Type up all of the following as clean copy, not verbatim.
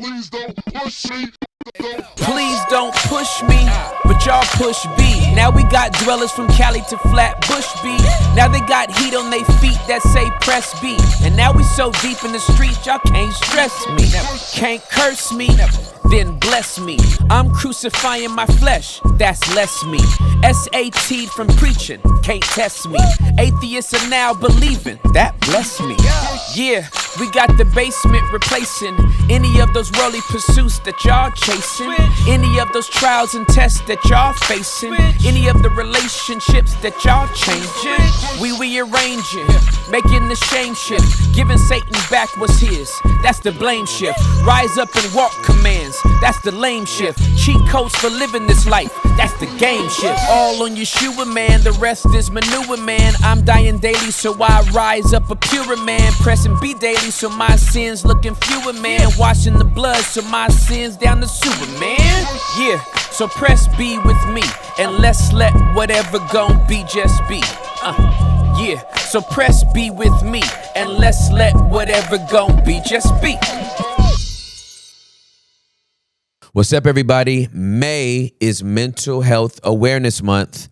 Please don't push me. Please don't push me, but y'all push B. Now we got dwellers from Cali to Flatbush B. Now they got heat on they feet that say press B. And now we so deep in the streets, y'all can't stress me. Can't curse me, then bless me. I'm crucifying my flesh, that's less me. SAT'd from preaching, can't test me. Atheists are now believing, that bless me. Yeah, we got the basement replacing any of those worldly pursuits that y'all chasing, any of those trials and tests that y'all facing, any of the relationships that y'all changing. We rearranging, making the shame shift, giving Satan back what's his, that's the blame shift. Rise up and walk commands, that's the lame shift. Cheat codes for living this life, that's the game shift. All on Yeshua, man, the rest is manure, man. I'm dying daily, so I rise up a purer man. Pressing B daily, so my sins looking fewer, man. Washing the blood, so my sins down the sewer, man. Yeah, so press B with me, and let's let whatever gon' be just be. Yeah, so press B with me, and let's let whatever gon' be just be. What's up, everybody? May is Mental Health Awareness Month,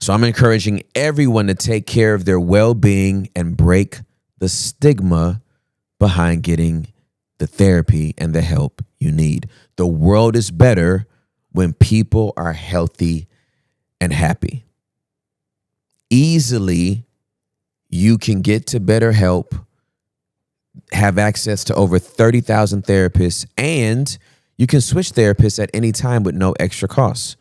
so I'm encouraging everyone to take care of their well-being and break the stigma behind getting the therapy and the help you need. The world is better when people are healthy and happy. Easily, you can get to better help, have access to over 30,000 therapists, and you can switch therapists at any time with no extra costs.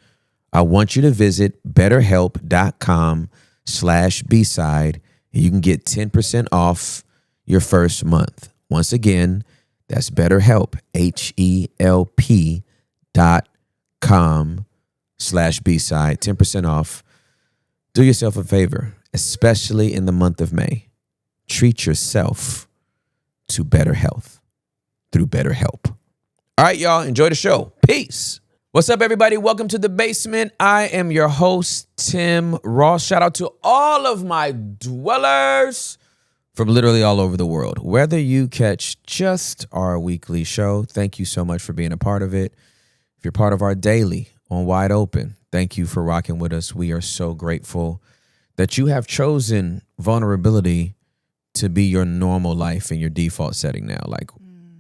I want you to visit betterhelp.com/bside, and you can get 10% off your first month. Once again, that's BetterHelp, HELP.com/bside, 10% off. Do yourself a favor, especially in the month of May. Treat yourself to better health through BetterHelp. All right, y'all, enjoy the show. Peace. What's up, everybody? Welcome to The Basement. I am your host, Tim Ross. Shout out to all of my dwellers from literally all over the world. Whether you catch just our weekly show, thank you so much for being a part of it. If you're part of our daily on Wide Open, thank you for rocking with us. We are so grateful that you have chosen vulnerability to be your normal life and your default setting now. Like,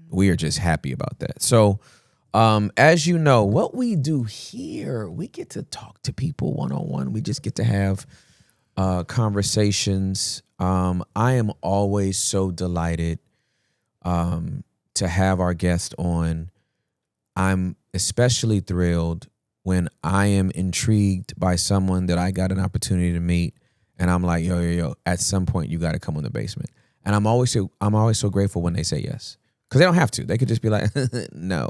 we are just happy about that. So, as you know, what we do here, we get to talk to people one-on-one. We just get to have conversations. I am always so delighted to have our guest on. I'm especially thrilled when I am intrigued by someone that I got an opportunity to meet, and I'm like, yo, at some point you got to come on The Basement. And I'm always so grateful when they say yes, because they don't have to. They could just be like, no,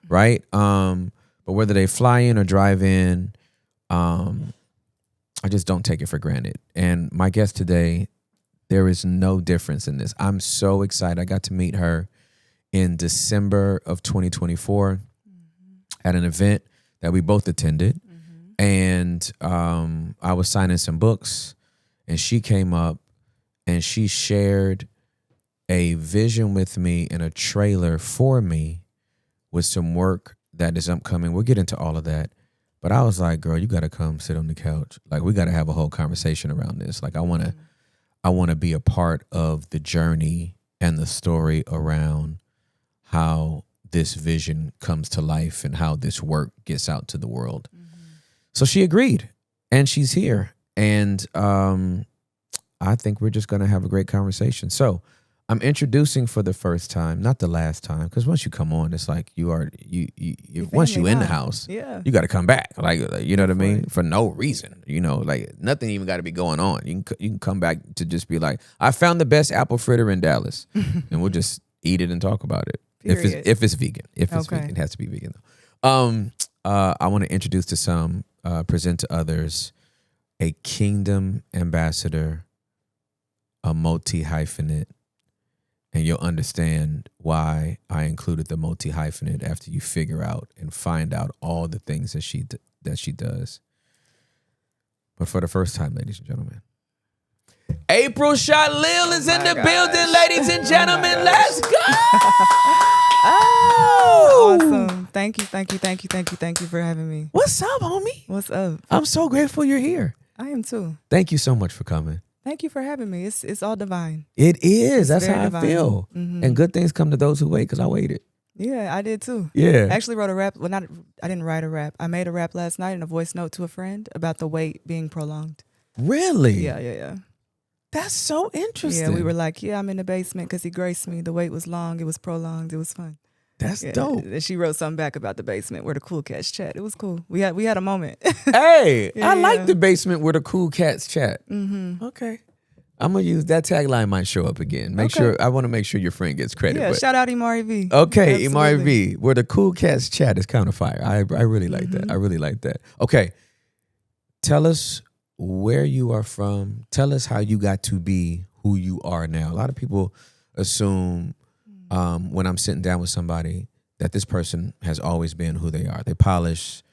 right? But whether they fly in or drive in, I just don't take it for granted. And my guest today, there is no difference in this. I'm so excited. I got to meet her in December of 2024 at an event that we both attended. And I was signing some books, and she came up and she shared a vision with me and a trailer for me with some work that is upcoming. We'll get into all of that. But I was like, girl, you got to come sit on the couch. Like, we got to have a whole conversation around this. Like, I want to be a part of the journey and the story around how this vision comes to life and how this work gets out to the world. So she agreed, and she's here. And I think we're just going to have a great conversation. So I'm introducing for the first time, not the last time, because once you come on, it's like once you in the house, you got to come back. Like, you know what I mean? For no reason, like nothing even got to be going on. You can come back to just be like, I found the best apple fritter in Dallas, and we'll just eat it and talk about it. If it's vegan, vegan, it has to be vegan though. I want to introduce to some, present to others, a kingdom ambassador, a multi-hyphenate, and you'll understand why I included the multi-hyphenate after you figure out and find out all the things that she does. But for the first time, ladies and gentlemen, April Sha'Lil is in the building, ladies and gentlemen. Let's go! Thank you for having me. What's up, homie? What's up? I'm so grateful you're here. I am too. Thank you so much for coming. Thank you for having me. It's all divine. It is. That's very how divine. I feel. And good things come to those who wait, because I waited. Yeah, I did too. Yeah. I actually wrote a rap. Well, I didn't write a rap. I made a rap last night and a voice note to a friend about the wait being prolonged. Really? Yeah. That's so interesting. Yeah, we were like, I'm in the basement because he graced me. The wait was long. It was prolonged. It was fun. That's dope. And she wrote something back about the basement where the cool cats chat. It was cool. We had a moment. Hey, Yeah, I like the basement where the cool cats chat. Mm-hmm. Okay. I'm going to use that tagline, might show up again. I want to make sure your friend gets credit. Yeah, shout out Imari V. Okay, Absolutely. Imari V, where the cool cats chat is kind of fire. I really like that. I really like that. Okay. Tell us where you are from. Tell us how you got to be who you are now. A lot of people assume when I'm sitting down with somebody that this person has always been who they are. They polish,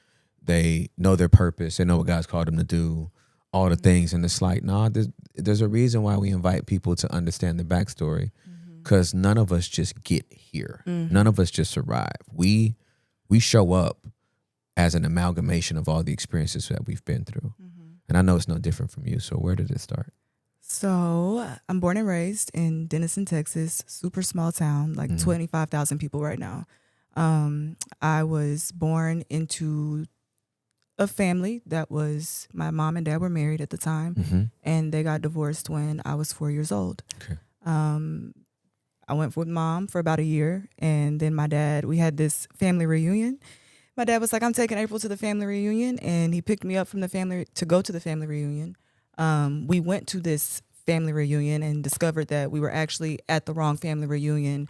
they know their purpose, they know what God's called them to do, all the things. And it's like, nah, there's a reason why we invite people to understand the backstory, because none of us just get here. None of us just arrive. We show up as an amalgamation of all the experiences that we've been through. And I know it's no different from you. So where did it start? So I'm born and raised in Denison, Texas, super small town, like 25,000 people right now. I was born into a family that was, my mom and dad were married at the time, and they got divorced when I was 4 years old. Okay. I went with mom for about a year, and then my dad, we had this family reunion. My dad was like, I'm taking April to the family reunion, and he picked me up from the family to go to the family reunion. We went to this family reunion and discovered that we were actually at the wrong family reunion,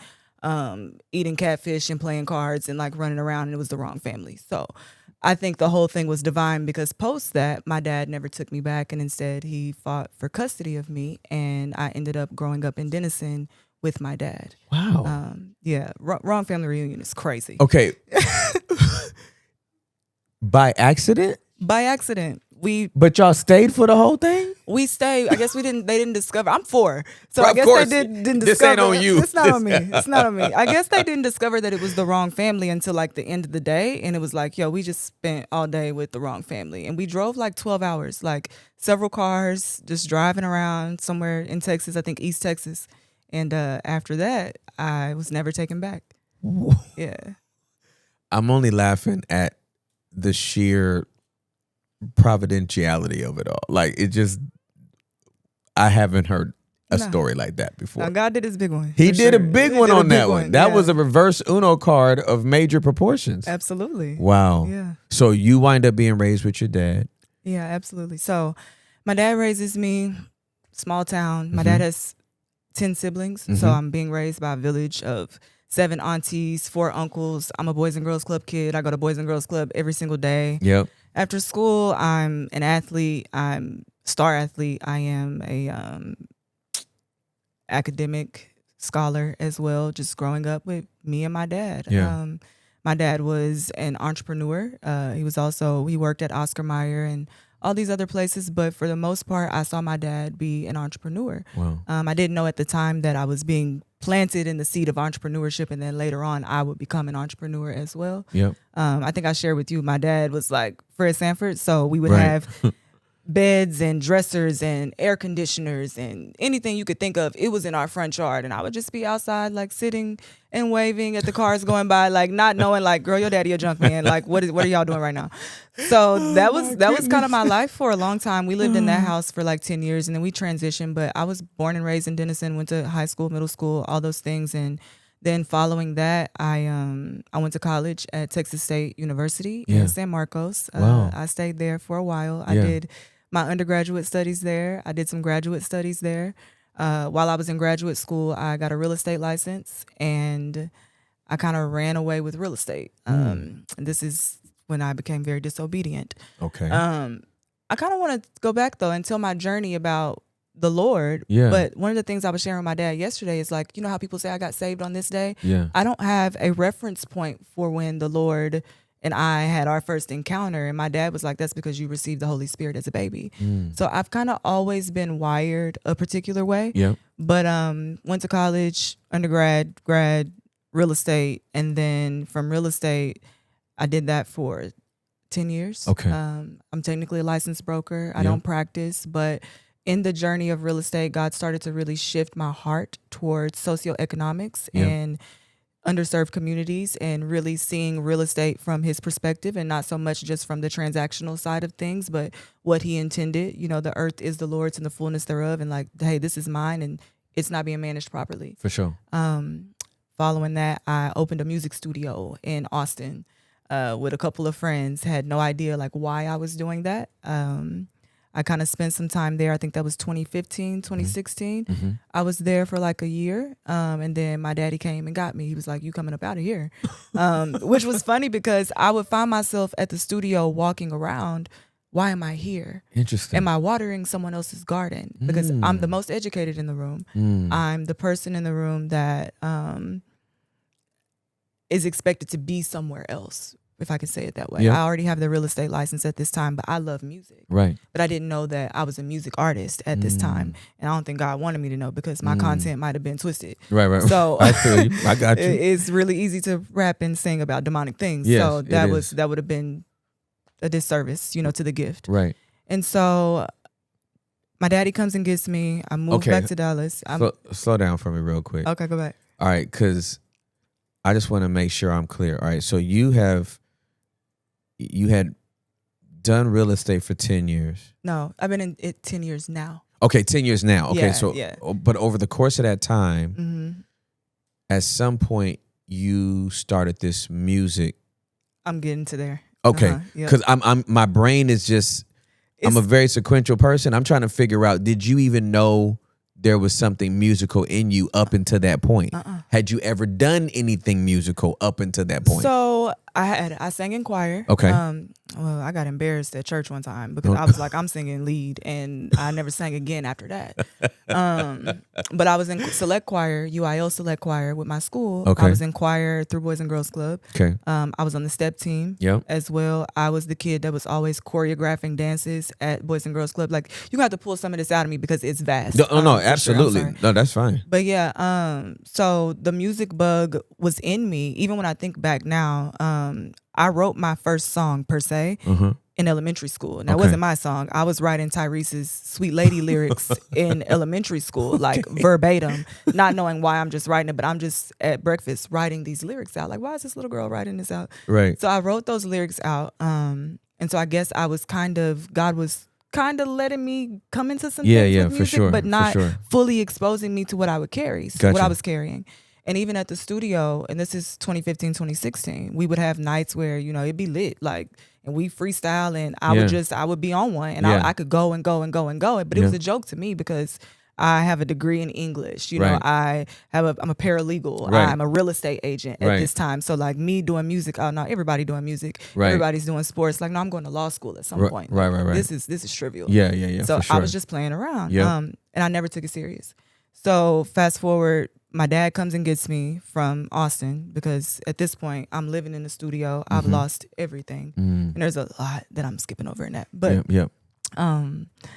eating catfish and playing cards and like running around, and it was the wrong family. So I think the whole thing was divine, because post that, my dad never took me back, and instead he fought for custody of me, and I ended up growing up in Denison with my dad. Wow. Wrong family reunion is crazy. Okay. By accident? By accident. But y'all stayed for the whole thing? We stayed. I guess they didn't discover. I'm 4. So Well, I guess course. they didn't discover. This ain't on you. It's not on me. It's not on me. I guess they didn't discover that it was the wrong family until like the end of the day. And it was like, we just spent all day with the wrong family. And we drove like 12 hours, like several cars, just driving around somewhere in Texas, I think East Texas. And after that, I was never taken back. Yeah. I'm only laughing at the sheer providentiality of it all. Like, it just, I haven't heard a story like that before. No, God did his big one. He did a big one on that one. That was a reverse Uno card of major proportions. Absolutely. Wow. Yeah. So you wind up being raised with your dad. Yeah, absolutely. So my dad raises me, small town. My dad has 10 siblings. So I'm being raised by a village of 7 aunties, 4 uncles. I'm a Boys and Girls Club kid. I go to Boys and Girls Club every single day. Yep. After school, I'm an athlete. I'm a star athlete. I am a academic scholar as well, just growing up with me and my dad. Yeah. My dad was an entrepreneur. He worked at Oscar Mayer and all these other places, but for the most part, I saw my dad be an entrepreneur. Wow. I didn't know at the time that I was being planted in the seed of entrepreneurship, and then later on, I would become an entrepreneur as well. Yep. I think I shared with you, my dad was like Fred Sanford, so we would Right. have beds and dressers and air conditioners and anything you could think of. It was in our front yard, and I would just be outside, like sitting and waving at the cars going by, like not knowing, like, girl, your daddy a junk man. Like, what are y'all doing right now? So that was kind of my life for a long time. We lived in that house for like 10 years, and then we transitioned. But I was born and raised in Denison, went to high school, middle school, all those things, and then following that, I went to college at Texas State University in San Marcos. Wow. I stayed there for a while. I Yeah. did my undergraduate studies there. I did some graduate studies there. While I was in graduate school, I got a real estate license, and I kind of ran away with real estate. This is when I became very disobedient. Okay. I kind of want to go back though and tell my journey about the Lord. Yeah. But one of the things I was sharing with my dad yesterday is like, you know how people say I got saved on this day? Yeah. I don't have a reference point for when the Lord and I had our first encounter. And my dad was like, that's because you received the Holy Spirit as a baby. So I've kind of always been wired a particular way. Yep. But went to college, undergrad, grad, real estate. And then from real estate, I did that for 10 years. Okay. I'm technically a licensed broker. I Yeah. don't practice, but in the journey of real estate, God started to really shift my heart towards socioeconomics Yeah. and underserved communities, and really seeing real estate from his perspective and not so much just from the transactional side of things, but what he intended. You know, the earth is the Lord's and the fullness thereof, and like, hey, this is mine, and it's not being managed properly. For sure. Following that, I opened a music studio in Austin with a couple of friends. Had no idea like why I was doing that. I kind of spent some time there. I think that was 2015, 2016. I was there for like a year. And then my daddy came and got me. He was like, you coming up out of here. Which was funny because I would find myself at the studio walking around. Why am I here? Interesting. Am I watering someone else's garden? Because I'm the most educated in the room. I'm the person in the room that is expected to be somewhere else, if I can say it that way. Yeah. I already have the real estate license at this time, but I love music. Right. But I didn't know that I was a music artist at this time. And I don't think God wanted me to know because my content might have been twisted. Right. So I feel you. I got you. it's really easy to rap and sing about demonic things. Yes, so it is. that would have been a disservice, you know, to the gift. Right. And so my daddy comes and gets me. I moved back to Dallas. Slow down for me real quick. Okay, go back. All right, because I just want to make sure I'm clear. All right, so you had done real estate for 10 years. No, I've been in it 10 years now. Okay, 10 years now. Okay, Yeah. But over the course of that time, at some point you started this music. I'm getting to there. Okay, Yep. because I'm my brain is just, I'm a very sequential person. I'm trying to figure out, did you even know there was something musical in you up until that point? Had you ever done anything musical up until that point? So I sang in choir. Okay. Well, I got embarrassed at church one time because I was like, I'm singing lead, and I never sang again after that. But I was in select choir, UIL select choir with my school. Okay. I was in choir through Boys and Girls Club. Okay. I was on the step team Yep. as well. I was the kid that was always choreographing dances at Boys and Girls Club. Like, you have to pull some of this out of me because it's vast. No, for sure. absolutely. I'm sorry. No, that's fine. But yeah, so the music bug was in me. Even when I think back now, I wrote my first song per se in elementary school. And that wasn't my song. I was writing Tyrese's Sweet Lady lyrics in elementary school, like verbatim, not knowing why I'm just writing it, but I'm just at breakfast writing these lyrics out. Like, why is this little girl writing this out? Right. So I wrote those lyrics out. And so I guess God was kind of letting me come into some things with music, sure, but not for sure. fully exposing me to what I would carry, Gotcha. what I was carrying. And even at the studio, and this is 2015, 2016, we would have nights where, you know, it'd be lit, like, and we freestyle, and I would be on one, and I could go and go and go and go. But it was a joke to me because I have a degree in English. You know, I'm a paralegal. Right. I'm a real estate agent at this time. So like me doing music, oh no, everybody doing music. Right. Everybody's doing sports. Like, no, I'm going to law school at some point. Right. This is trivial. Yeah. So for sure. I was just playing around. Yeah. And I never took it serious. So fast forward, my dad comes and gets me from Austin because at this point I'm living in the studio. I've lost everything. And there's a lot that I'm skipping over in that. But Yep.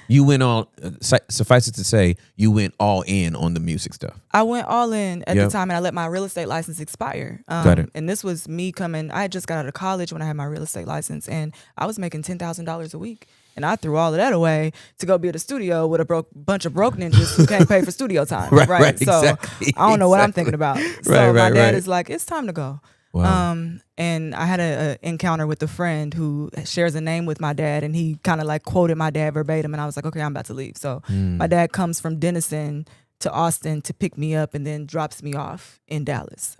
You went all, suffice it to say, you went all in on the music stuff. I went all in at the time, and I let my real estate license expire. Got it. And this was me coming, I had just got out of college when I had my real estate license, and I was making $10,000 a week. And I threw all of that away to go be at a studio with a bunch of broke ninjas who can't pay for studio time. Right, So exactly, I don't know what I'm thinking about. So my dad is like, it's time to go. Wow. And I had an encounter with a friend who shares a name with my dad, and he kind of like quoted my dad verbatim, and I was like, okay, I'm about to leave. So my dad comes from Denison to Austin to pick me up and then drops me off in Dallas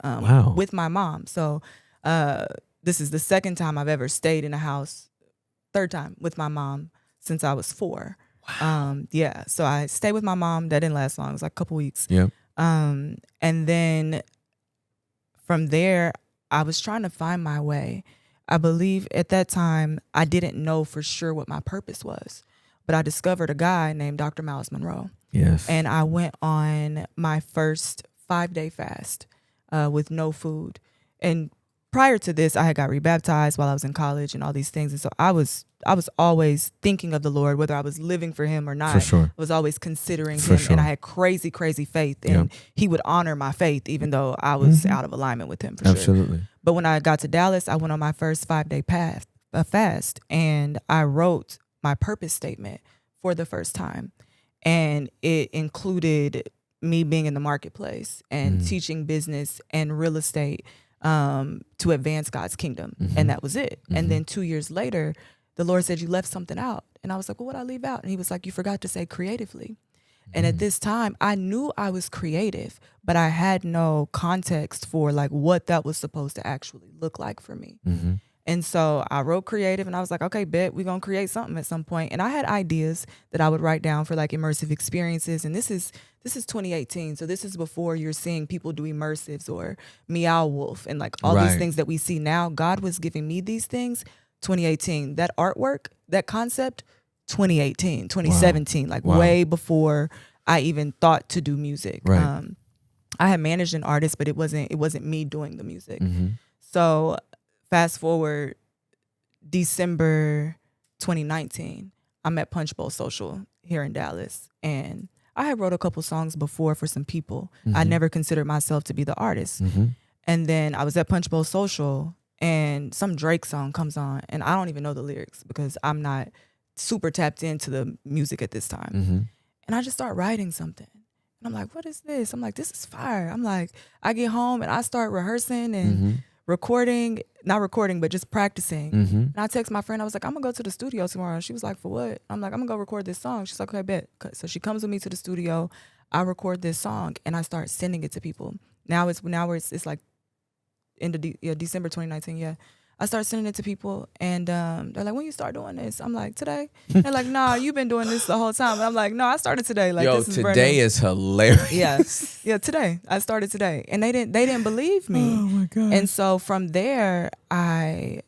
with my mom. So this is the second time I've ever stayed in a house, third time with my mom since I was 4. Wow. So I stayed with my mom. That didn't last long. It was like a couple weeks. Yeah. And then from there, I was trying to find my way. I believe at that time, I didn't know for sure what my purpose was, but I discovered a guy named Dr. Miles Monroe. Yes. And I went on my first 5-day fast with no food. And prior to this, I had got rebaptized while I was in college and all these things. And so I was always thinking of the Lord, whether I was living for him or not. For sure. I was always considering For him. sure. And I had crazy, crazy faith. And he would honor my faith, even though I was out of alignment with him, for sure. Absolutely. But when I got to Dallas, I went on my first 5-day fast, and I wrote my purpose statement for the first time. And it included me being in the marketplace and teaching business and real estate to advance God's kingdom. And that was it. And then 2 years later, the Lord said, you left something out. And I was like, well, what'd I leave out? And he was like, you forgot to say creatively. And at this time, I knew I was creative, but I had no context for like what that was supposed to actually look like for me. And so I wrote creative, and I was like, okay, bet we're going to create something at some point. And I had ideas that I would write down for like immersive experiences. And this is 2018. So this is before you're seeing people do immersives or Meow Wolf and like all these things that we see now. God was giving me these things 2018. That artwork, that concept, 2018, 2017, like way before I even thought to do music. I had managed an artist, but it wasn't me doing the music. So fast forward December 2019, I'm at Punch Bowl Social here in Dallas, and I had wrote a couple songs before for some people. I never considered myself to be the artist. And then I was at Punch Bowl Social, and some Drake song comes on, and I don't even know the lyrics because I'm not super tapped into the music at this time. And I just start writing something. And I'm like, what is this? I'm like, this is fire. I'm like, I get home and I start rehearsing and not recording, but just practicing. And I text my friend, I was like, I'm gonna go to the studio tomorrow. And she was like, for what? I'm like, I'm gonna go record this song. She's like, okay, bet. So she comes with me to the studio. I record this song and I start sending it to people. Now it's like December 2019. Yeah. I start sending it to people, and they're like, when you start doing this? I'm like, today. They're like, nah, you've been doing this the whole time. And I'm like, no, I started today. Like, yo, this is today is hilarious. Yeah, today. I started today. And they didn't believe me. Oh my God. And so from there, I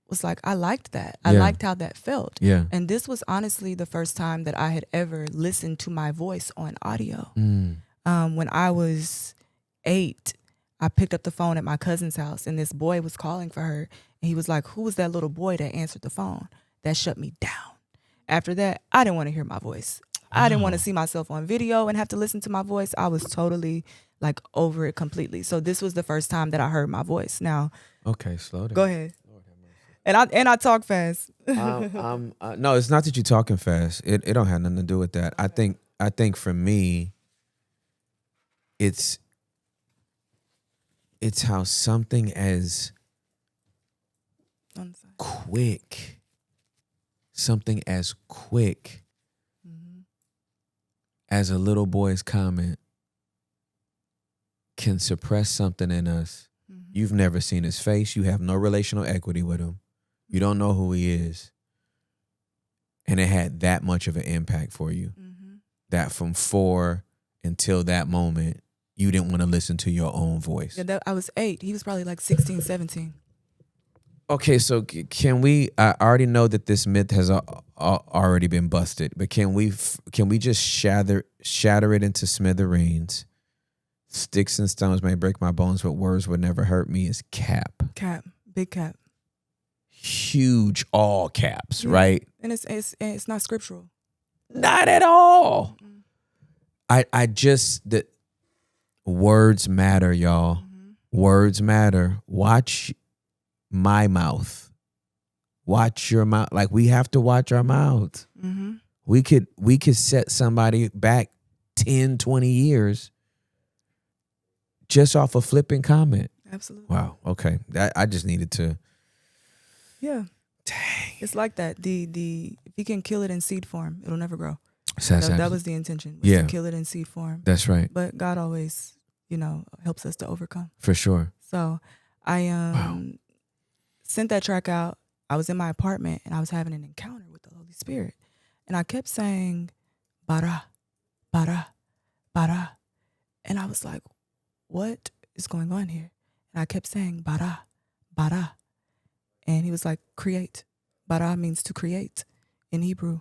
was like, I liked that. I liked how that felt. Yeah. And this was honestly the first time that I had ever listened to my voice on audio. When I was 8, I picked up the phone at my cousin's house, and this boy was calling for her. And he was like, who was that little boy that answered the phone? That shut me down. After that, I didn't want to hear my voice. I didn't want to see myself on video and have to listen to my voice. I was totally like over it completely. So this was the first time that I heard my voice. Now, okay, slow down. Go ahead. And I talk fast. No, it's not that you're talking fast. It don't have nothing to do with that. I think for me, it's how something as quick as a little boy's comment can suppress something in us. You've never seen his face. You have no relational equity with him. You don't know who he is. And it had that much of an impact for you. That from 4 until that moment, you didn't want to listen to your own voice. Yeah, I was 8. He was probably like 16, 17. Okay, so can we? I already know that this myth has already been busted, but can we just shatter it into smithereens? Sticks and stones may break my bones, but words would never hurt me. Is cap, Big cap, huge all caps, right? And it's not scriptural, not at all. I just that words matter, y'all. Words matter. Watch my mouth. Watch your mouth. Like, we have to watch our mouths. We could set somebody back 10, 20 years just off a flipping comment. Absolutely. Wow. Okay. I just needed to. Yeah. Dang. It's like that. The if you can kill it in seed form, it'll never grow. That was the intention. Was to kill it in seed form. That's right. But God always, helps us to overcome. For sure. So I sent that track out. I was in my apartment and I was having an encounter with the Holy Spirit. And I kept saying, bara, bara, bara. And I was like, what is going on here? And I kept saying, bara, bara. And he was like, create. Bara means to create in Hebrew.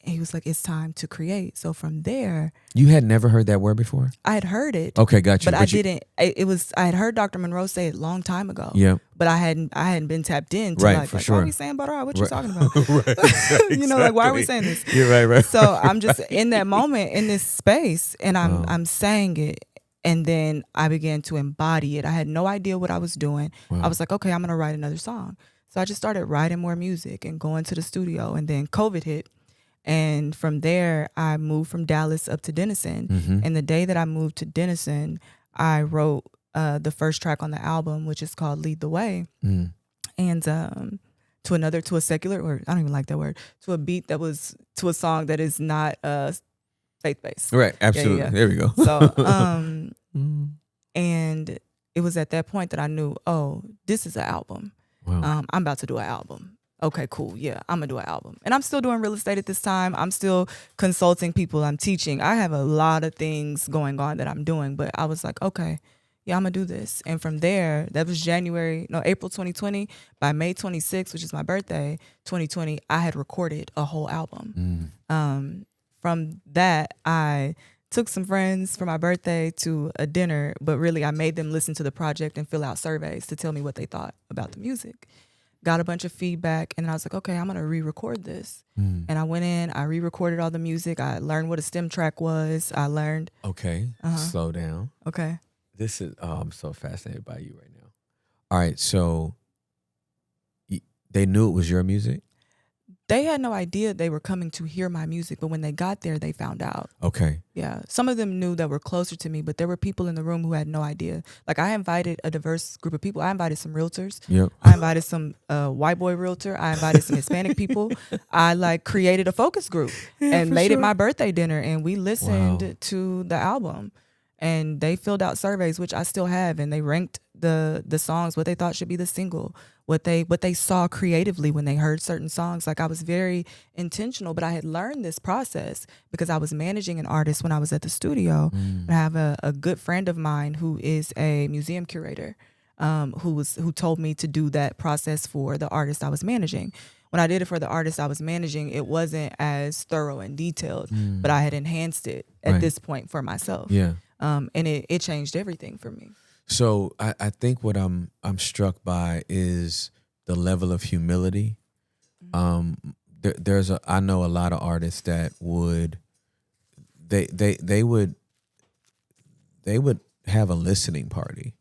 And he was like, it's time to create. So from there, You had never heard that word before? I had heard it. Okay, got you. But I didn't. I had heard Dr. Monroe say it a long time ago. Yeah. But I hadn't been tapped into Right, like, for like sure. why are we saying butter? What you Right. talking about? Right, exactly. You know, like why are we saying this? You're right. So I'm just in that moment in this space, and I'm saying it, and then I began to embody it. I had no idea what I was doing. Wow. I was like, okay, I'm gonna write another song. So I just started writing more music and going to the studio, and then COVID hit. And from there, I moved from Dallas up to Denison. Mm-hmm. And the day that I moved to Denison, I wrote the first track on the album, which is called Lead the Way. Mm. And to a secular, or I don't even like that word, to a beat that was, to a song that is not faith-based. Right, absolutely. Yeah. There we go. So, and it was at that point that I knew, oh, this is an album. Wow. I'm about to do an album. Okay, cool. Yeah, I'm gonna do an album. And I'm still doing real estate at this time. I'm still consulting people. I'm teaching. I have a lot of things going on that I'm doing, but I was like, okay, yeah, I'm gonna do this. And from there, that was April 2020. By May 26th, which is my birthday, 2020, I had recorded a whole album. From that, I took some friends for my birthday to a dinner, but really I made them listen to the project and fill out surveys to tell me what they thought about the music. Got a bunch of feedback, and then I was like, okay, I'm gonna re-record this. And I went in, I re-recorded all the music. I learned what a stem track was. I learned. Okay, slow down. Okay. This is, I'm so fascinated by you right now. All right, so they knew it was your music? They had no idea they were coming to hear my music, but when they got there, they found out. Okay. Yeah. Some of them knew that were closer to me, but there were people in the room who had no idea. Like, I invited a diverse group of people. I invited some realtors. Yep. I invited some white boy realtor. I invited some Hispanic people. I created a focus group and made it my birthday dinner, and we listened to the album. And they filled out surveys, which I still have, and they ranked the songs, what they thought should be the single, what they saw creatively when they heard certain songs. Like, I was very intentional, but I had learned this process because I was managing an artist when I was at the studio. And I have a good friend of mine who is a museum curator, who told me to do that process for the artist I was managing. When I did it for the artist I was managing, it wasn't as thorough and detailed, but I had enhanced it at this point for myself. Yeah. And it changed everything for me. So I think what I'm struck by is the level of humility. I know a lot of artists that would have a listening party,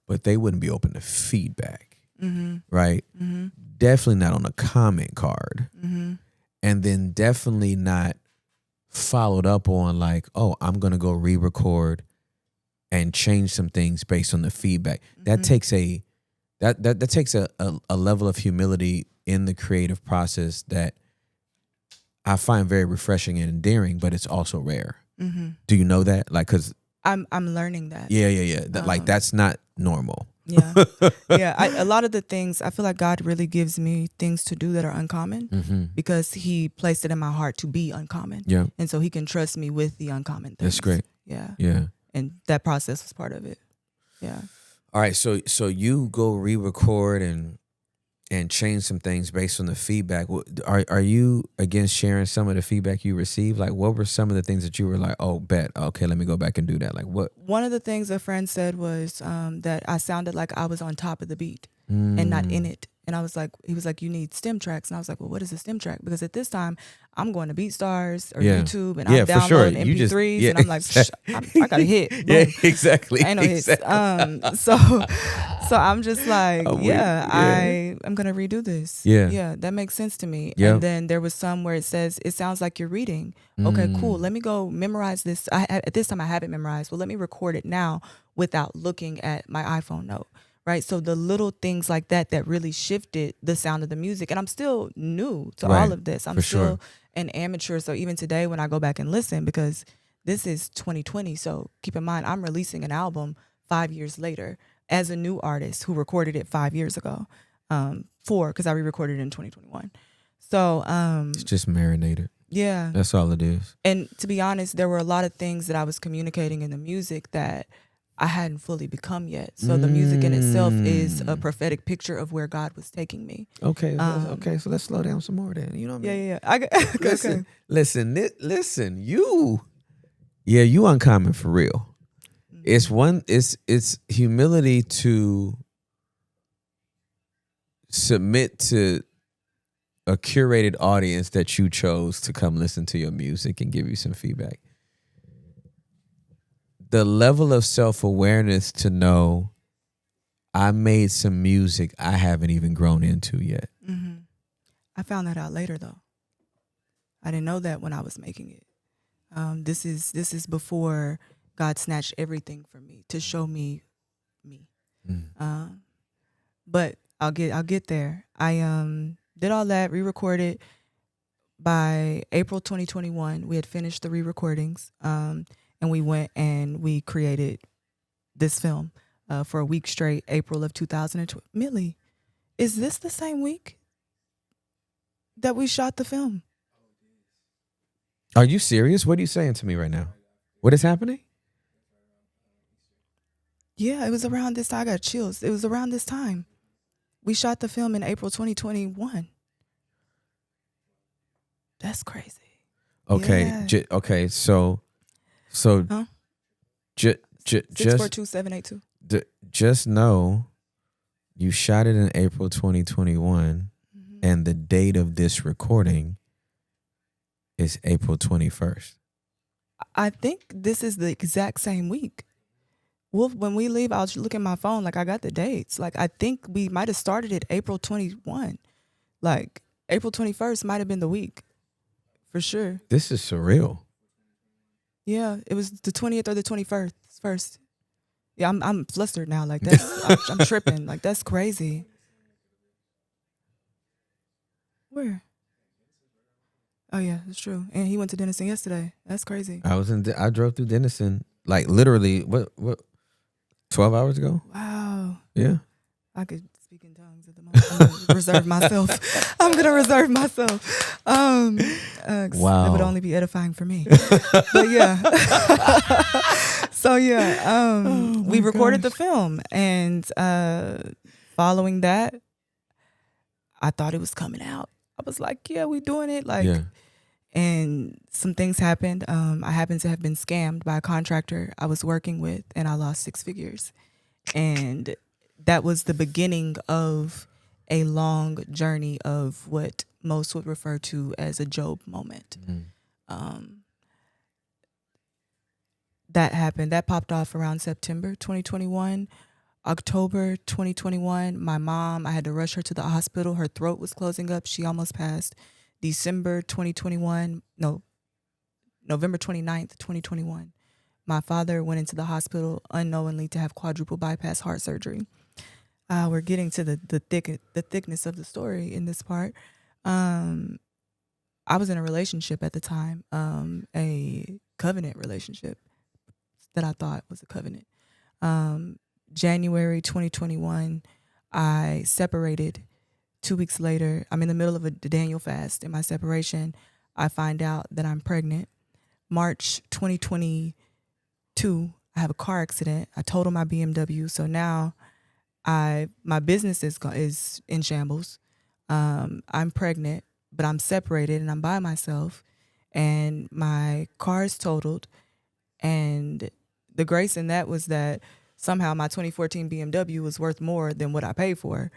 but they wouldn't be open to feedback, right? Definitely not on a comment card, and then definitely not followed up on like, oh, I'm gonna go re-record and change some things based on the feedback. That takes a level of humility in the creative process that I find very refreshing and endearing, but it's also rare. Do you know that? Like, cause I'm learning that. Yeah. Like, that's not normal. Yeah. A lot of the things, I feel like God really gives me things to do that are uncommon because he placed it in my heart to be uncommon. Yeah. And so he can trust me with the uncommon things. That's great. Yeah. Yeah. And that process was part of it. Yeah. All right. So you go re-record and change some things based on the feedback. Are you again sharing some of the feedback you received? Like, what were some of the things that you were like, oh, bet, okay, let me go back and do that? Like, what? One of the things a friend said was that I sounded like I was on top of the beat and not in it. And he was like, you need stem tracks. And I was like, well, what is a stem track? Because at this time, I'm going to BeatStars or YouTube and I'm downloading MP3s and I'm like, I got a hit. Boom. Yeah, exactly. I ain't no hits. So I'm just like, I'm going to redo this. Yeah, that makes sense to me. And then there was some where it says, it sounds like you're reading. Okay, cool. Let me go memorize this. At this time, I haven't memorized. Well, let me record it now without looking at my iPhone note. Right. So the little things like that really shifted the sound of the music. And I'm still new to all of this. I'm still an amateur. So even today when I go back and listen, because this is 2020. So keep in mind, I'm releasing an album 5 years later as a new artist who recorded it 5 years ago. Because I re-recorded it in 2021. So it's just marinated. Yeah. That's all it is. And to be honest, there were a lot of things that I was communicating in the music that I hadn't fully become yet. So the music in itself is a prophetic picture of where God was taking me. Okay, okay. So let's slow down some more then. You know what I mean? Yeah. I got, okay, Listen, okay. listen. You uncommon for real. It's it's humility to submit to a curated audience that you chose to come listen to your music and give you some feedback. The level of self-awareness to know I made some music I haven't even grown into yet. Mm-hmm. I found that out later though. I didn't know that when I was making it. This is before God snatched everything from me to show me me. But I'll get there. I did all that, re-recorded. By April 2021, we had finished the re-recordings, and we went and we created this film for a week straight. April of 2020. Millie, is this the same week that we shot the film? Are you serious? What are you saying to me right now? What is happening? Yeah, it was around this time. I got chills. It was around this time. We shot the film in April 2021. That's crazy. Okay, Yeah. okay. So, Huh? just 642-782. just know, you shot it in April 2021, and the date of this recording is April 21st. I think this is the exact same week. Well, when we leave, I'll look at my phone. Like, I got the dates. Like, I think we might have started it April 21. Like, April 21st might have been the week. For sure. This is surreal. Yeah, it was the 20th or the 21st. First. Yeah, I'm flustered now. Like, that's I'm tripping. Like, that's crazy. Where? Oh yeah, that's true. And he went to Denison yesterday. That's crazy. I drove through Denison like literally what 12 hours ago. Wow. Yeah. I could speak in tongues at the moment. I'm gonna reserve myself. I'm gonna reserve myself. Wow. It would only be edifying for me. But yeah. So yeah, we recorded the film, and following that, I thought it was coming out. I was like, yeah, we doing it. Like, Yeah. and some things happened. I happened to have been scammed by a contractor I was working with, and I lost 6 figures. And that was the beginning of a long journey of what most would refer to as a Job moment. That happened. That popped off around September 2021. October 2021, my mom, I had to rush her to the hospital. Her throat was closing up. She almost passed. December 2021, no, November 29th, 2021, my father went into the hospital unknowingly to have quadruple bypass heart surgery. We're getting to the thickness of the story in this part. I was in a relationship at the time, a covenant relationship that I thought was a covenant. January 2021, I separated. 2 weeks later, I'm in the middle of the Daniel fast. In my separation, I find out that I'm pregnant. March 2022, I have a car accident. I total my BMW. So now my business is in shambles. I'm pregnant, but I'm separated and I'm by myself. And my car is totaled. And the grace in that was that somehow my 2014 BMW was worth more than what I paid for.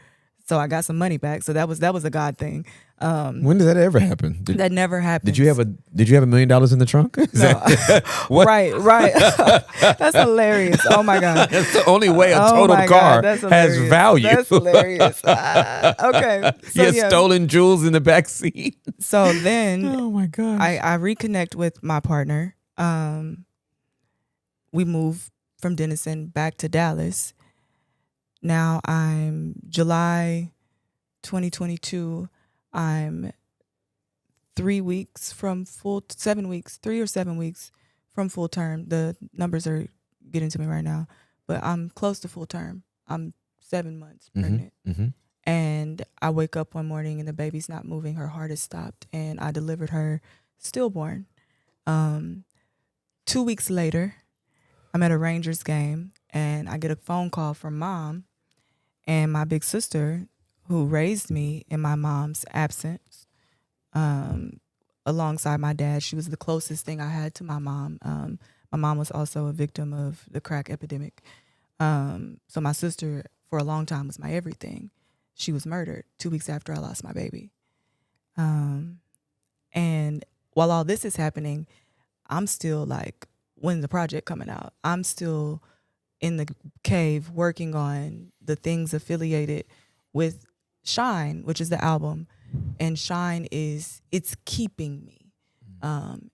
So I got some money back. So that was a God thing. When did that ever happen? That never happened. Did you have $1 million in the trunk? Right. That's hilarious. Oh my God. That's the only way a total car has value. That's hilarious. Okay. So, you had stolen jewels in the back seat. So then, oh my gosh, I reconnect with my partner. We move from Denison back to Dallas. Now I'm July 2022. I'm 3 weeks from 7 weeks, 3 or 7 weeks from full term. The numbers are getting to me right now, but I'm close to full term. I'm 7 months pregnant. And I wake up one morning and the baby's not moving. Her heart has stopped, and I delivered her stillborn. 2 weeks later, I'm at a Rangers game. and I get a phone call from mom and my big sister, who raised me in my mom's absence, alongside my dad. She was the closest thing I had to my mom. My mom was also a victim of the crack epidemic. So my sister, for a long time, was my everything. She was murdered 2 weeks after I lost my baby. And while all this is happening, I'm still like, when's the project coming out? I'm still in the cave working on the things affiliated with Shine, which is the album. And Shine it's keeping me.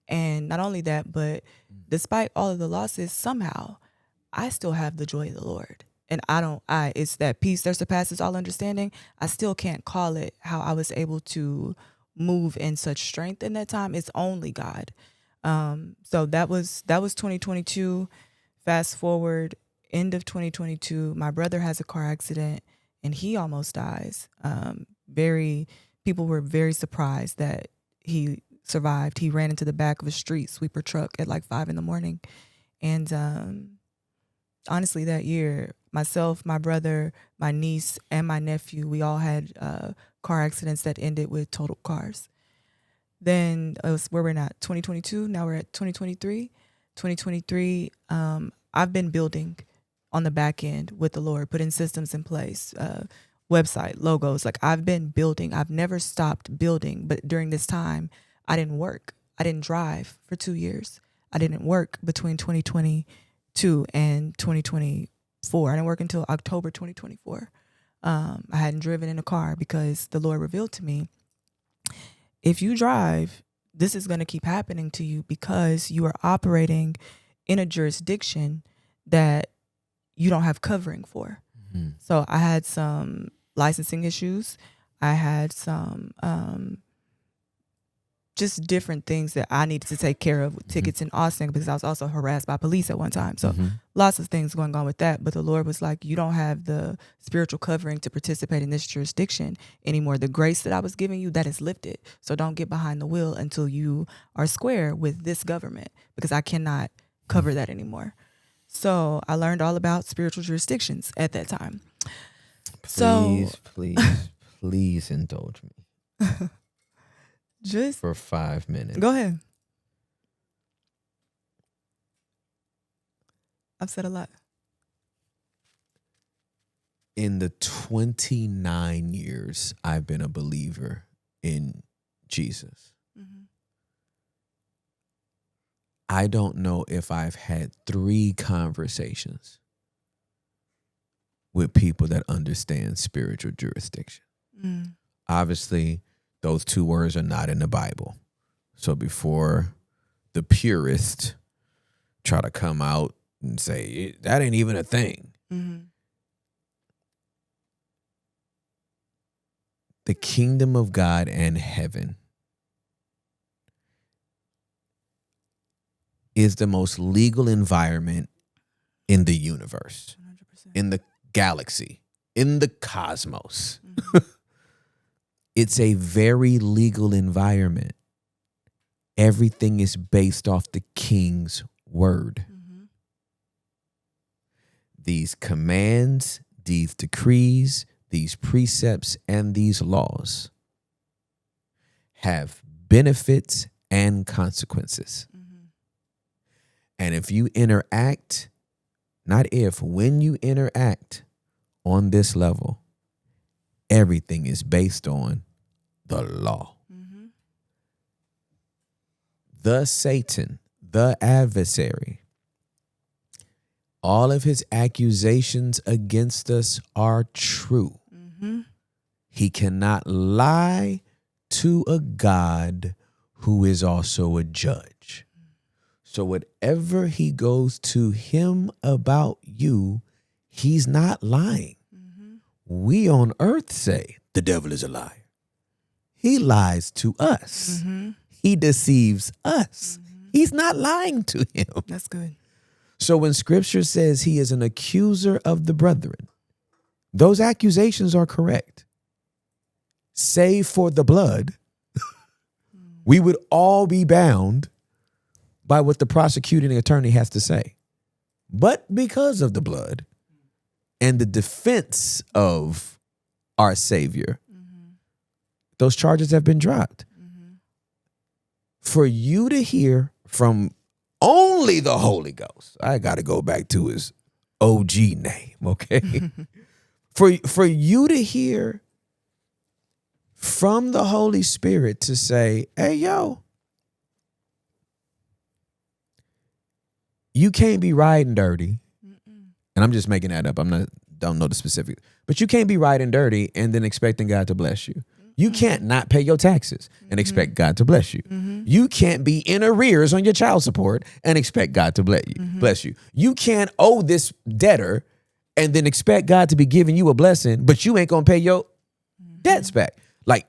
And not only that, but despite all of the losses, somehow I still have the joy of the Lord. And it's that peace that surpasses all understanding. I still can't call it how I was able to move in such strength in that time. It's only God. So that was 2022. Fast forward, end of 2022, my brother has a car accident and he almost dies. People were very surprised that he survived. He ran into the back of a street sweeper truck at like 5 a.m. And honestly, that year, myself, my brother, my niece, and my nephew, we all had car accidents that ended with totaled cars. Then where we're at, 2022. Now we're at 2023. 2023. I've been building on the back end with the Lord, putting systems in place, website, logos. Like I've been building. I've never stopped building. But during this time, I didn't work. I didn't drive for 2 years. I didn't work between 2022 and 2024. I didn't work until October 2024. I hadn't driven in a car because the Lord revealed to me, if you drive, this is going to keep happening to you because you are operating in a jurisdiction that you don't have covering for. Mm-hmm. So I had some licensing issues. I had some just different things that I needed to take care of with tickets in Austin because I was also harassed by police at one time. So lots of things going on with that. But the Lord was like, you don't have the spiritual covering to participate in this jurisdiction anymore. The grace that I was giving you, that is lifted. So don't get behind the wheel until you are square with this government because I cannot cover that anymore. So I learned all about spiritual jurisdictions at that time. Please indulge me. Just for 5 minutes. Go ahead. I've said a lot. In the 29 years I've been a believer in Jesus, I don't know if I've had 3 conversations with people that understand spiritual jurisdiction. Obviously, those 2 words are not in the Bible. So before the purists try to come out and say, that ain't even a thing. The kingdom of God and heaven is the most legal environment in the universe, 100%. In the galaxy, in the cosmos. It's a very legal environment. Everything is based off the king's word. These commands, these decrees, these precepts, and these laws have benefits and consequences. And if you interact, when you interact on this level, everything is based on the law. The Satan, the adversary, all of his accusations against us are true. He cannot lie to a God who is also a judge. So whatever he goes to him about you, he's not lying. We on earth say the devil is a liar. He lies to us. He deceives us. He's not lying to him. That's good. So when scripture says he is an accuser of the brethren, those accusations are correct. Save for the blood, we would all be bound by what the prosecuting attorney has to say. but because of the blood and the defense of our Savior, those charges have been dropped. For you to hear from only the Holy Ghost, I got to go back to his OG name, okay? For you to hear from the Holy Spirit to say, hey, yo, you can't be riding dirty. And I'm just making that up. Don't know the specifics. But you can't be riding dirty and then expecting God to bless you. You can't not pay your taxes and expect God to bless you. You can't be in arrears on your child support and expect God to bless you. You can't owe this debtor and then expect God to be giving you a blessing, but you ain't gonna pay your debts back. Like,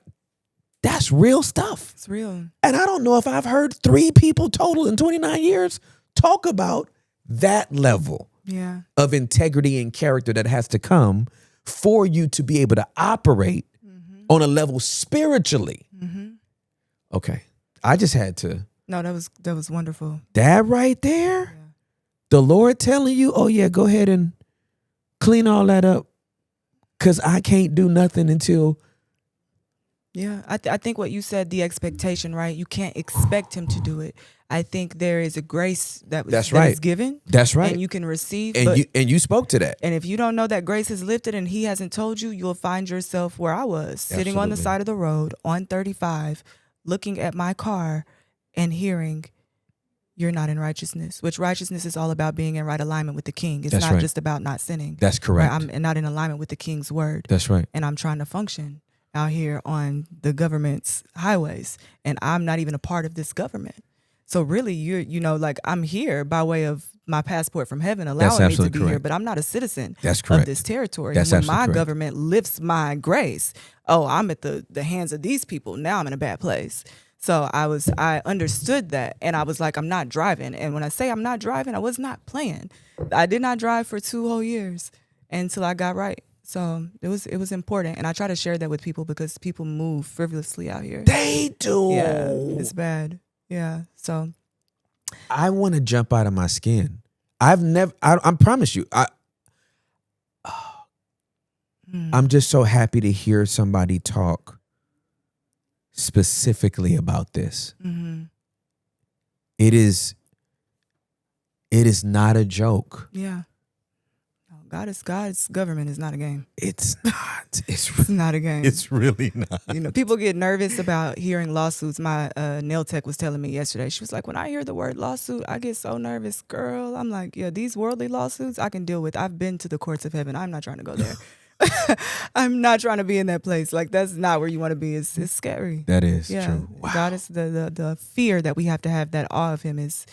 that's real stuff. It's real. And I don't know if I've heard 3 people total in 29 years talk about that level of integrity and character that has to come for you to be able to operate on a level spiritually. Okay. I just had to. No, that was wonderful. That right there, the Lord telling you, oh yeah, go ahead and clean all that up because I can't do nothing until. Yeah, I think what you said, the expectation, right? You can't expect him to do it. I think there is a grace that is given. That's right. And you can receive. And you spoke to that. And if you don't know that grace is lifted and he hasn't told you, you'll find yourself where I was, sitting on the side of the road on 35, looking at my car and hearing, you're not in righteousness, which righteousness is all about being in right alignment with the king. It's not just about not sinning. That's correct. Right? I'm not in alignment with the king's word. That's right. And I'm trying to function out here on the government's highways, and I'm not even a part of this government. So really, like I'm here by way of my passport from heaven allowing me to be here, but I'm not a citizen of this territory. That's and when my government lifts my grace, I'm at the hands of these people. Now I'm in a bad place. So I understood that, and I was like, I'm not driving. And when I say I'm not driving, I was not playing. I did not drive for 2 whole years until I got right. So it was important, and I try to share that with people because people move frivolously out here. They do. Yeah, it's bad. Yeah. So I want to jump out of my skin. I promise you, I'm just so happy to hear somebody talk specifically about this. It is not a joke. Yeah. God's government is not a game. It's not. It's not a game. It's really not. People get nervous about hearing lawsuits. My nail tech was telling me yesterday. She was like, when I hear the word lawsuit, I get so nervous, girl. I'm like, yeah, these worldly lawsuits I can deal with. I've been to the courts of heaven. I'm not trying to go there. I'm not trying to be in that place. Like, that's not where you want to be. It's scary. That is true. Wow. God is the fear that we have to have, that awe of him is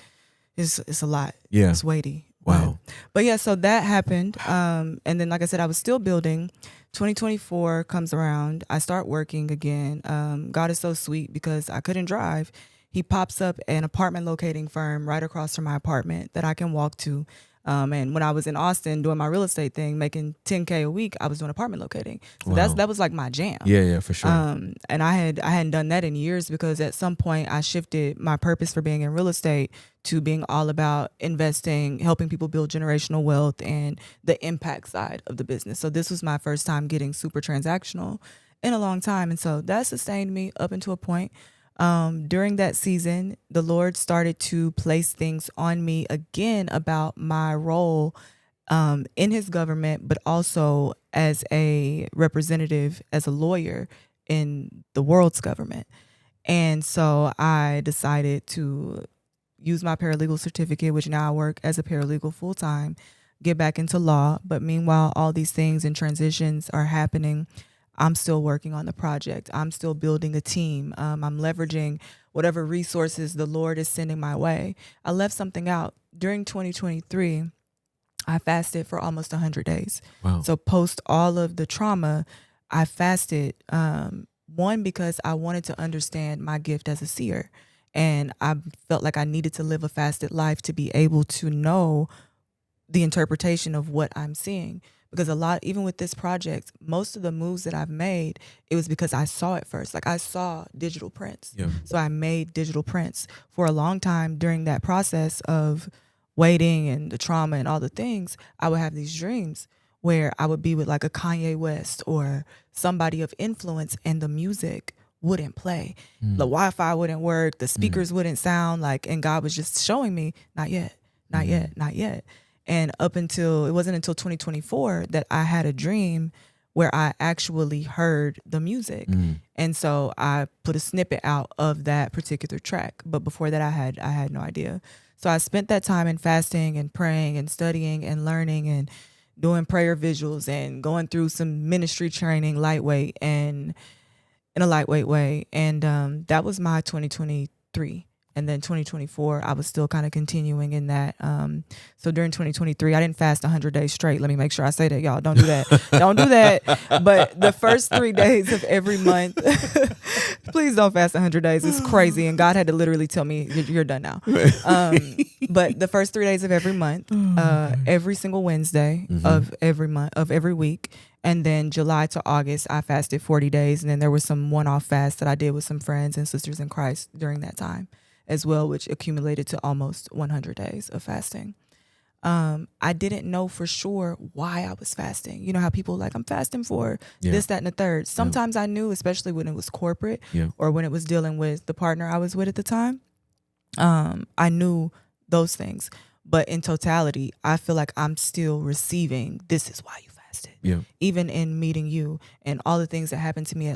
a lot. Yeah. It's weighty. Wow. But yeah, so that happened. And then, like I said, I was still building. 2024 comes around. I start working again. God is so sweet because I couldn't drive. He pops up an apartment locating firm right across from my apartment that I can walk to. And when I was in Austin doing my real estate thing, making $10K a week, I was doing apartment locating. So that was like my jam. Yeah, for sure. And I hadn't done that in years because at some point I shifted my purpose for being in real estate to being all about investing, helping people build generational wealth, and the impact side of the business. So this was my first time getting super transactional in a long time. And so that sustained me up until a point. During that season, the Lord started to place things on me again about my role in his government, but also as a representative, as a lawyer in the world's government. And so I decided to use my paralegal certificate, which now I work as a paralegal full time, get back into law. But meanwhile, all these things and transitions are happening. I'm still working on the project. I'm still building a team. I'm leveraging whatever resources the Lord is sending my way. I left something out. During 2023, I fasted for almost 100 days. Wow. So post all of the trauma, I fasted, one, because I wanted to understand my gift as a seer. And I felt like I needed to live a fasted life to be able to know the interpretation of what I'm seeing. Because even with this project, most of the moves that I've made, it was because I saw it first. Like, I saw digital prints. Yeah. So I made digital prints for a long time. During that process of waiting and the trauma and all the things, I would have these dreams where I would be with like a Kanye West or somebody of influence, and the music wouldn't play. The Wi-Fi wouldn't work, the speakers wouldn't sound like, and God was just showing me, not yet, not yet, not yet. And it wasn't until 2024 that I had a dream where I actually heard the music. And so I put a snippet out of that particular track. But before that, I had no idea. So I spent that time in fasting and praying and studying and learning and doing prayer visuals and going through some ministry training, lightweight and in a lightweight way. And that was my 2023. And then 2024, I was still kind of continuing in that. So during 2023, I didn't fast 100 days straight. Let me make sure I say that, y'all. Don't do that. Don't do that. But the first 3 days of every month, please don't fast 100 days. It's crazy. And God had to literally tell me, you're done now. But the first 3 days of every month, every single Wednesday of every month, of every week. And then July to August, I fasted 40 days. And then there was some one-off fasts that I did with some friends and sisters in Christ during that time as well, which accumulated to almost 100 days of fasting. I didn't know for sure why I was fasting. You know how people like, I'm fasting for this, that, and the third. Sometimes I knew, especially when it was corporate or when it was dealing with the partner I was with at the time. I knew those things. But in totality, I feel like I'm still receiving, this is why you fasted. Even in meeting you and all the things that happened to me in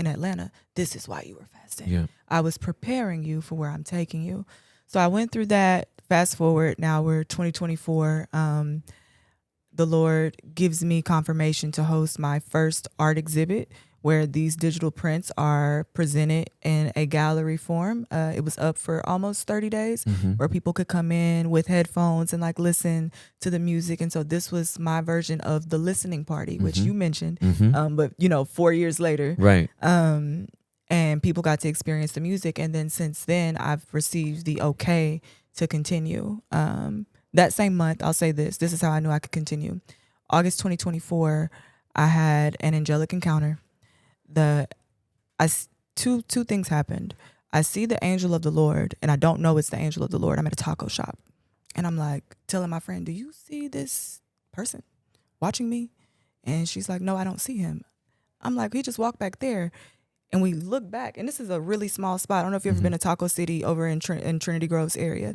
Atlanta, this is why you were fasting. I was preparing you for where I'm taking you. So I went through that. Fast forward, now we're 2024. The Lord gives me confirmation to host my first art exhibit where these digital prints are presented in a gallery form. It was up for almost 30 days where people could come in with headphones and like listen to the music. And so this was my version of the listening party, which you mentioned, but 4 years later. Right. And people got to experience the music. And then since then, I've received the okay to continue. That same month, I'll say this is how I knew I could continue. August 2024, I had an angelic encounter. Two things happened. I see the angel of the Lord, and I don't know it's the angel of the Lord. I'm at a taco shop, and I'm like telling my friend, do you see this person watching me? And she's like, no, I don't see him. I'm like, he just walked back there. And we look back, and this is a really small spot. I don't know if you've ever been to Taco City over in Trinity Grove's area.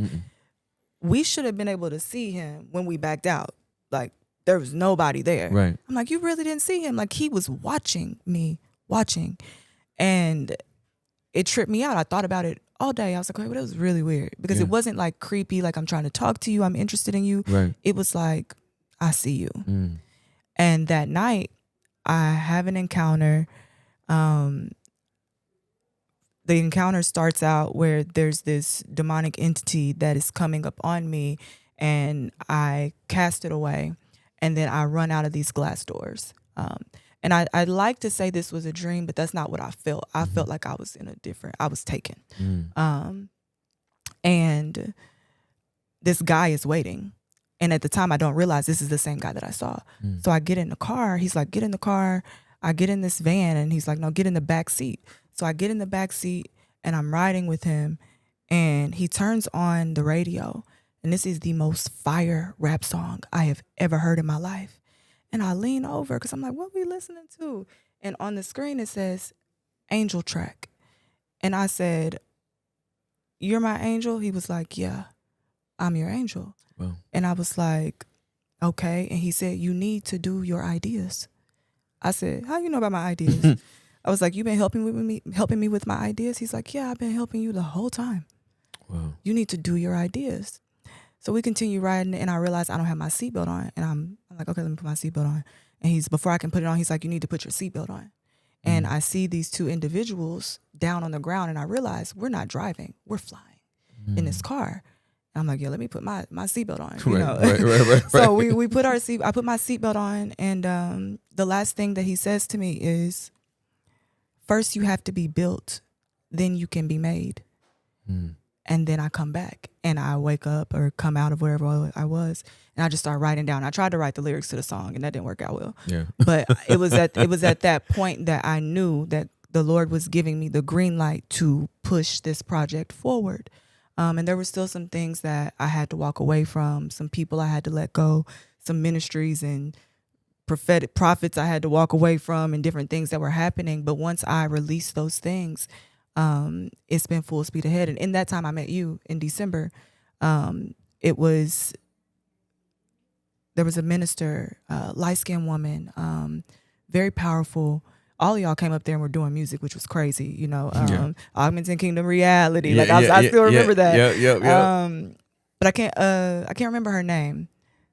We should have been able to see him when we backed out. Like, there was nobody there. Right. I'm like, you really didn't see him? Like, he was watching me. And it tripped me out. I thought about it all day. I was like, wait, that was really weird. Because it wasn't like creepy, like I'm trying to talk to you, I'm interested in you. Right. It was like, I see you. And that night, I have an encounter. The encounter starts out where there's this demonic entity that is coming up on me, and I cast it away, and then I run out of these glass doors. And I'd like to say this was a dream, but that's not what I felt. I felt like I was I was taken. And this guy is waiting. And at the time, I don't realize this is the same guy that I saw. So I get in the car. He's like, get in the car. I get in this van, and he's like, no, get in the back seat. So I get in the back seat, and I'm riding with him, and he turns on the radio, and this is the most fire rap song I have ever heard in my life. And I lean over because I'm like, what are we listening to? And on the screen, it says, Angel Track. And I said, you're my angel? He was like, yeah, I'm your angel. Wow. And I was like, okay. And he said, you need to do your ideas. I said, how you know about my ideas? I was like, you've been helping me with my ideas? He's like, yeah, I've been helping you the whole time. Wow. You need to do your ideas. So we continue riding, and I realized I don't have my seatbelt on. And I'm like, okay, let me put my seatbelt on. And before I can put it on, he's like, you need to put your seatbelt on. And I see these two individuals down on the ground, and I realize we're not driving, we're flying in this car. And I'm like, yeah, let me put my seatbelt on. You know? Right. So we put I put my seatbelt on, and the last thing that he says to me is, first you have to be built, then you can be made. And then I come back, and I wake up or come out of wherever I was, and I just start writing down. I tried to write the lyrics to the song, and that didn't work out well. Yeah. But it was at that point that I knew that the Lord was giving me the green light to push this project forward. And there were still some things that I had to walk away from, some people I had to let go, some ministries and prophetic prophets I had to walk away from, and different things that were happening. But once I released those things, it's been full speed ahead. And in that time I met you in December, it was, there was a minister, light-skinned woman, very powerful. All of y'all came up there and were doing music, which was crazy, you know, Augmenting Kingdom Reality. Like I still remember that. But I can't remember her name.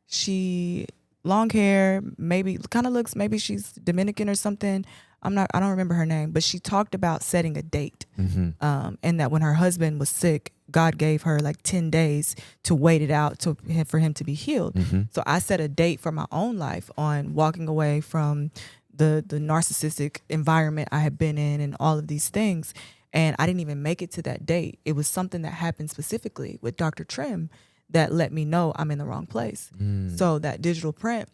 She, long hair, maybe kind of looks, maybe she's Dominican or something. I don't remember her name, but she talked about setting a date. And that when her husband was sick, God gave her like 10 days to wait it out for him to be healed. So I set a date for my own life on walking away from the narcissistic environment I had been in and all of these things. And I didn't even make it to that date. It was something that happened specifically with Dr. Trim that let me know I'm in the wrong place. So that digital print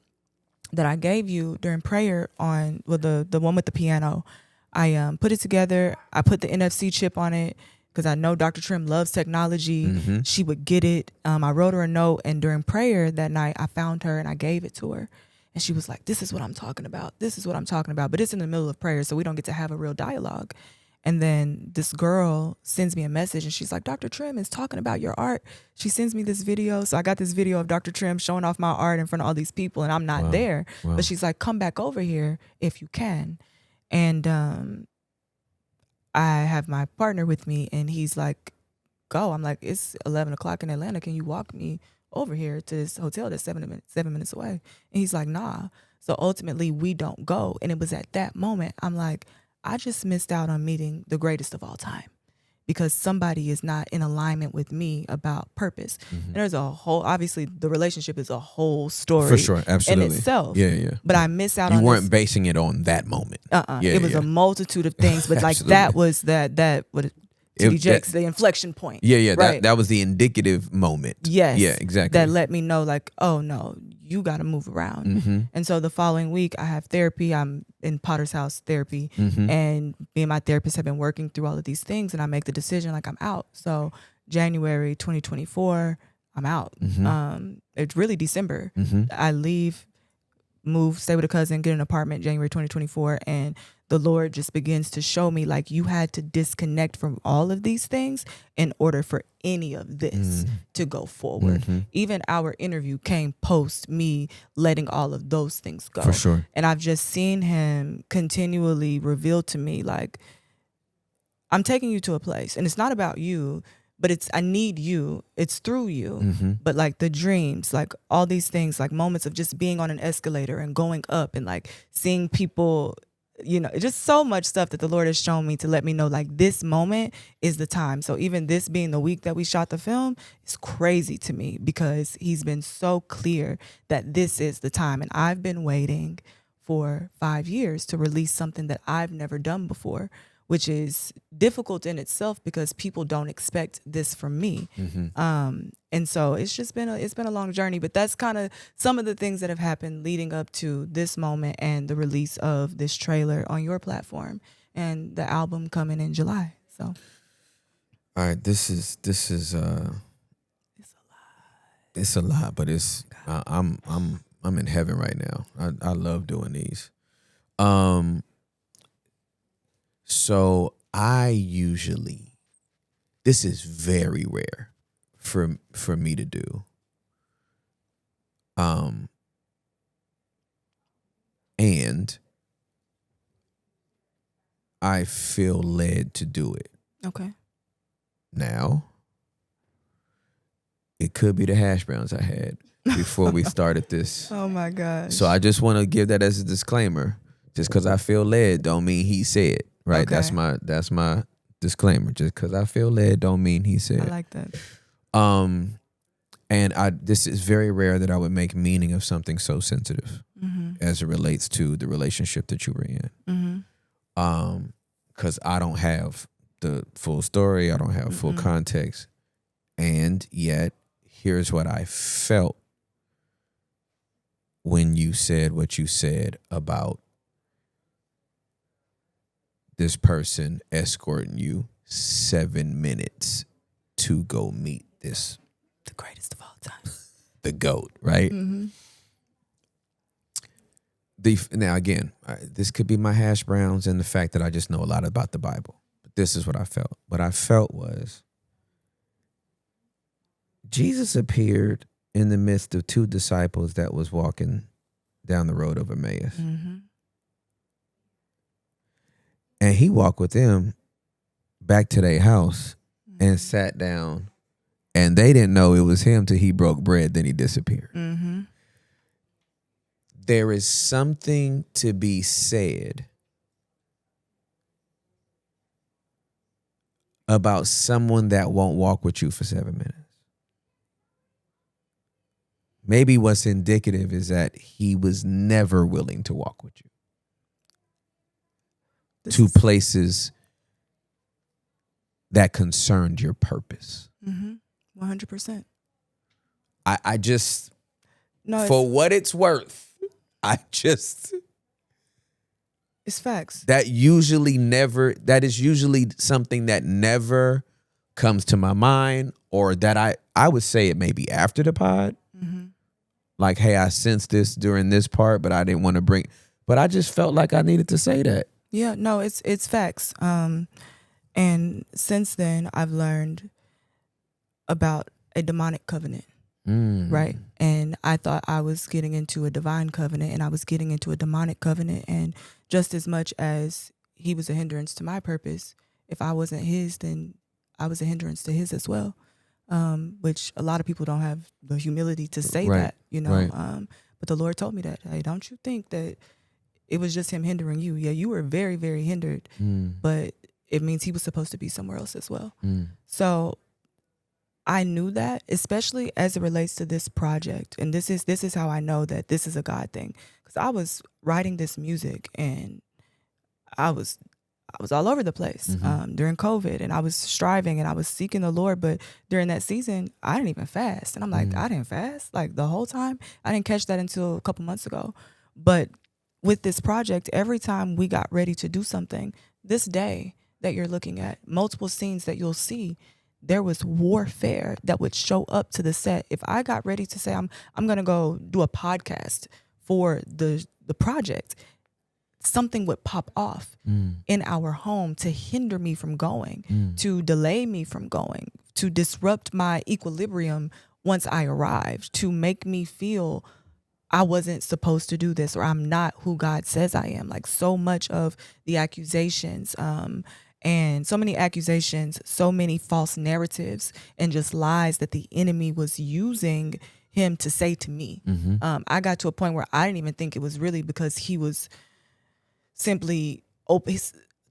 that I gave you during prayer on, well, the one with the piano, I put it together. I put the NFC chip on it because I know Dr. Trim loves technology. She would get it. I wrote her a note, and during prayer that night, I found her and I gave it to her. And she was like, this is what I'm talking about. This is what I'm talking about. But it's in the middle of prayer, so we don't get to have a real dialogue. And then this girl sends me a message and she's like, Dr. Trim is talking about your art. She sends me this video. So I got this video of Dr. Trim showing off my art in front of all these people, and I'm not there. But she's like, come back over here if you can. And I have my partner with me, and he's like, go. I'm like, it's 11 o'clock in Atlanta. Can you walk me over here to this hotel that's 7 minutes away? And he's like, nah. So ultimately we don't go. And it was at that moment, I'm like, I just missed out on meeting the greatest of all time because somebody is not in alignment with me about purpose. And there's a whole, obviously the relationship is a whole story for sure, absolutely, in itself. Yeah. But I miss out you on weren't this. basing it on that moment. It was a multitude of things, but like that was that what TD Jakes, the inflection point. Right? That was the indicative moment. Yes. Yeah, exactly. That let me know like, oh no, you got to move around. And so the following week I have therapy. I'm in Potter's House therapy, and me and my therapist have been working through all of these things, and I make the decision like I'm out. So January 2024, I'm out. It's really December. I leave, move, stay with a cousin, get an apartment January 2024, and the Lord just begins to show me like you had to disconnect from all of these things in order for any of this to go forward. Even our interview came post me letting all of those things go. For sure. And I've just seen him continually reveal to me like, I'm taking you to a place, and it's not about you, but it's, I need you. It's through you. But like the dreams, like all these things, like moments of just being on an escalator and going up and like seeing people, you know, just so much stuff that the Lord has shown me to let me know like this moment is the time. So even this being the week that we shot the film is crazy to me because he's been so clear that this is the time. And I've been waiting for 5 years to release something that I've never done before, which is difficult in itself because people don't expect this from me. And so it's just been a long journey, but that's kind of some of the things that have happened leading up to this moment and the release of this trailer on your platform and the album coming in July. So, all right, this is it's a lot, but it's I'm in heaven right now. I love doing these. So I usually, this is very rare for me to do. And I feel led to do it. okay. Now, it could be the hash browns I had before we started this. Oh my gosh. So I just want to give that as a disclaimer. Just because I feel led don't mean he said. Right? Okay. That's my disclaimer. Just because I feel led don't mean he said. I like that. And this is very rare that I would make meaning of something so sensitive as it relates to the relationship that you were in. Because I don't have the full story. I don't have full context. And yet, here's what I felt when you said what you said about this person escorting you 7 minutes to go meet this, The greatest of all time. the GOAT, right? Mm-hmm. Now again, this could be my hash browns and the fact that I just know a lot about the Bible. But this is what I felt. What I felt was Jesus appeared in the midst of two disciples that was walking down the road of Emmaus. Mm-hmm. And he walked with them back to their house and sat down. And they didn't know it was him till he broke bread, then he disappeared. Mm-hmm. There is something to be said about someone that won't walk with you for 7 minutes. Maybe what's indicative is that he was never willing to walk with you to places that concerned your purpose. 100%. I just, No, for what it's worth, it's facts. that is usually something that never comes to my mind, or that I would say it maybe after the pod. Mm-hmm. Like, hey, I sensed this during this part, but I didn't want to but I just felt like I needed to say that. Yeah, no, it's facts. And since then I've learned about a demonic covenant. Right. And I thought I was getting into a divine covenant, and I was getting into a demonic covenant. And just as much as he was a hindrance to my purpose, if I wasn't his, then I was a hindrance to his as well. Which a lot of people don't have the humility to say that, Right. But the Lord told me that, hey, don't you think that it was just him hindering you? Yeah, you were very, very hindered, but it means he was supposed to be somewhere else as well. So I knew that, especially as it relates to this project. And this is how I know that this is a God thing. Because I was writing this music, and I was all over the place during COVID, and I was striving and I was seeking the Lord. But during that season, I didn't even fast. And I'm like, I didn't fast like the whole time. I didn't catch that until a couple months ago. But with this project, every time we got ready to do something, this day that you're looking at, multiple scenes that you'll see, there was warfare that would show up to the set. If I got ready to say I'm going to go do a podcast for the project, something would pop off in our home to hinder me from going, to delay me from going, to disrupt my equilibrium once I arrived, to make me feel I wasn't supposed to do this, or I'm not who God says I am. Like, so much of the accusations, and so many accusations, so many false narratives and just lies that the enemy was using him to say to me. I got to a point where I didn't even think it was really because he was simply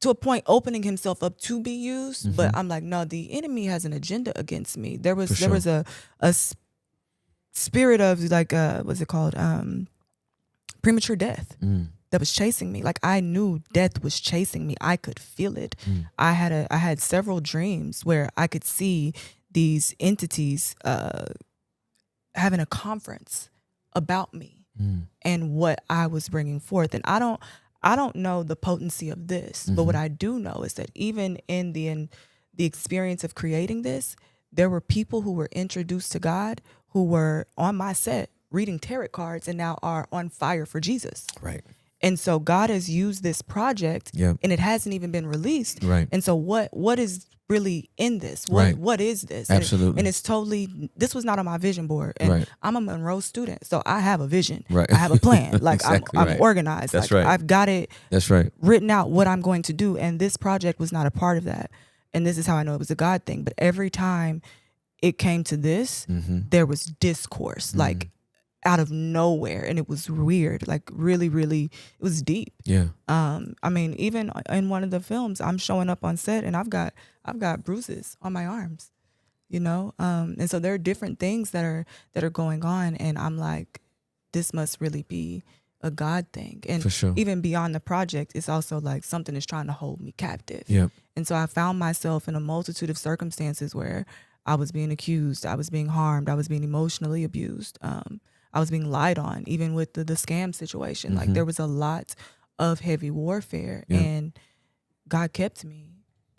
to a point opening himself up to be used. But I'm like, no, the enemy has an agenda against me. There was a spirit of like, what's it called? Premature death. That was chasing me. Like, I knew death was chasing me. I could feel it. I had several dreams where I could see these entities having a conference about me and what I was bringing forth. And I don't know the potency of this, but what I do know is that even in the experience of creating this, there were people who were introduced to God who were on my set reading tarot cards and now are on fire for Jesus. Right. And so God has used this project, and it hasn't even been released. Right. And so what is really in this? What is this? Absolutely. And it's totally, this was not on my vision board. And I'm a Monroe student, so I have a vision. Right. I have a plan. Like, exactly I'm organized. That's like, right. I've got it written out what I'm going to do. And this project was not a part of that. And this is how I know it was a God thing. But every time it came to this, there was discourse. Like, out of nowhere, and it was weird, like really, really, it was deep. Yeah. I mean, even in one of the films, I'm showing up on set and I've got bruises on my arms, and so there are different things that are going on, and I'm like, this must really be a God thing. And for sure, even beyond the project, it's also like something is trying to hold me captive. Yeah. And so I found myself in a multitude of circumstances where I was being accused, I was being harmed, I was being emotionally abused. I was being lied on, even with the scam situation. Like, there was a lot of heavy warfare, and God kept me.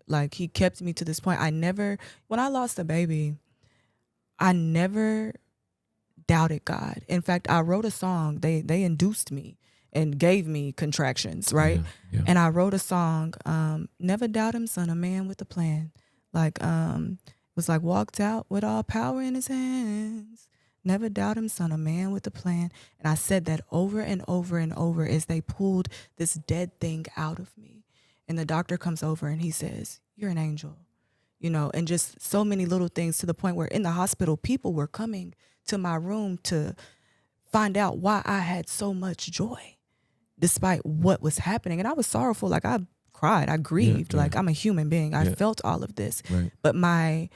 Like, he kept me to this point. When I lost a baby, I never doubted God. In fact, I wrote a song. They induced me and gave me contractions, right? Yeah. And I wrote a song, Never Doubt Him, Son of Man with a Plan. Like, it was like, walked out with all power in his hands. Never doubt him, son of man with a plan. And I said that over and over and over as they pulled this dead thing out of me. And the doctor comes over and he says, "You're an angel." And just so many little things, to the point where in the hospital, people were coming to my room to find out why I had so much joy despite what was happening. And I was sorrowful. Like, I cried, I grieved. Yeah. Like, I'm a human being. I felt all of this. Right. But my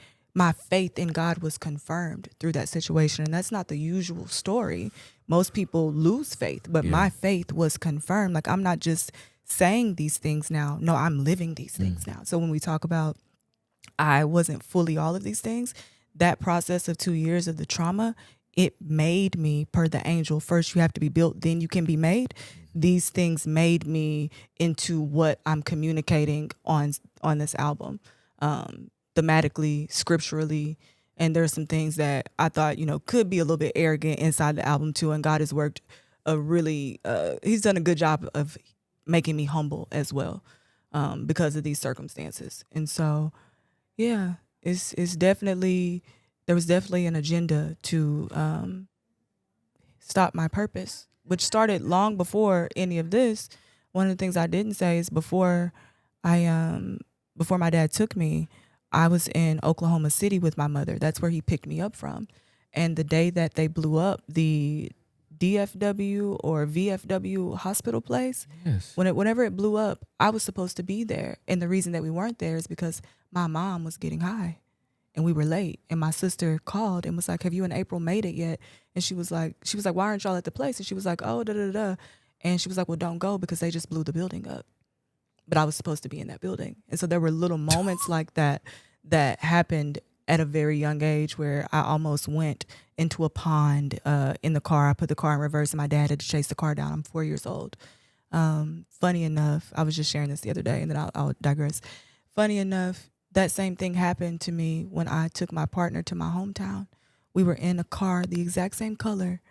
faith in God was confirmed through that situation. And that's not the usual story. Most people lose faith, but my faith was confirmed. Like, I'm not just saying these things now. No, I'm living these things now. So when we talk about I wasn't fully all of these things, that process of 2 years of the trauma, it made me, per the angel, first you have to be built, then you can be made. These things made me into what I'm communicating on this album, thematically, scripturally. And there's some things that I thought, could be a little bit arrogant inside the album too. And God has worked he's done a good job of making me humble as well, because of these circumstances. And so, yeah, it's definitely, there was definitely an agenda to stop my purpose, which started long before any of this. One of the things I didn't say is before my dad took me, I was in Oklahoma City with my mother. That's where he picked me up from. And the day that they blew up the DFW or VFW hospital place, whenever it blew up, I was supposed to be there. And the reason that we weren't there is because my mom was getting high and we were late. And my sister called and was like, "Have you and April made it yet?" And she was like, "Why aren't y'all at the place?" And she was like, "Oh, da da da." And she was like, "Well, don't go because they just blew the building up." But I was supposed to be in that building. And so there were little moments like that happened at a very young age, where I almost went into a pond in the car. I put the car in reverse and my dad had to chase the car down. I'm 4 years old. Funny enough, I was just sharing this the other day, and then I'll digress. Funny enough, that same thing happened to me when I took my partner to my hometown. We were in a car, the exact same color,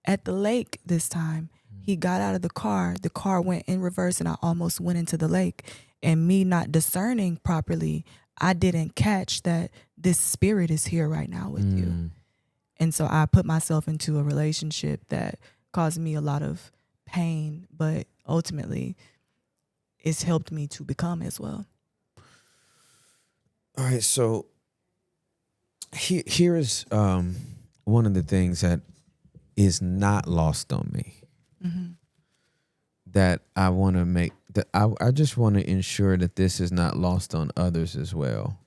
at the lake this time. He got out of the car went in reverse, and I almost went into the lake. And me not discerning properly, I didn't catch that this spirit is here right now with you. And so I put myself into a relationship that caused me a lot of pain, but ultimately it's helped me to become as well. All right, so here is one of the things that is not lost on me, that I want to make, that I just want to ensure that this is not lost on others as well.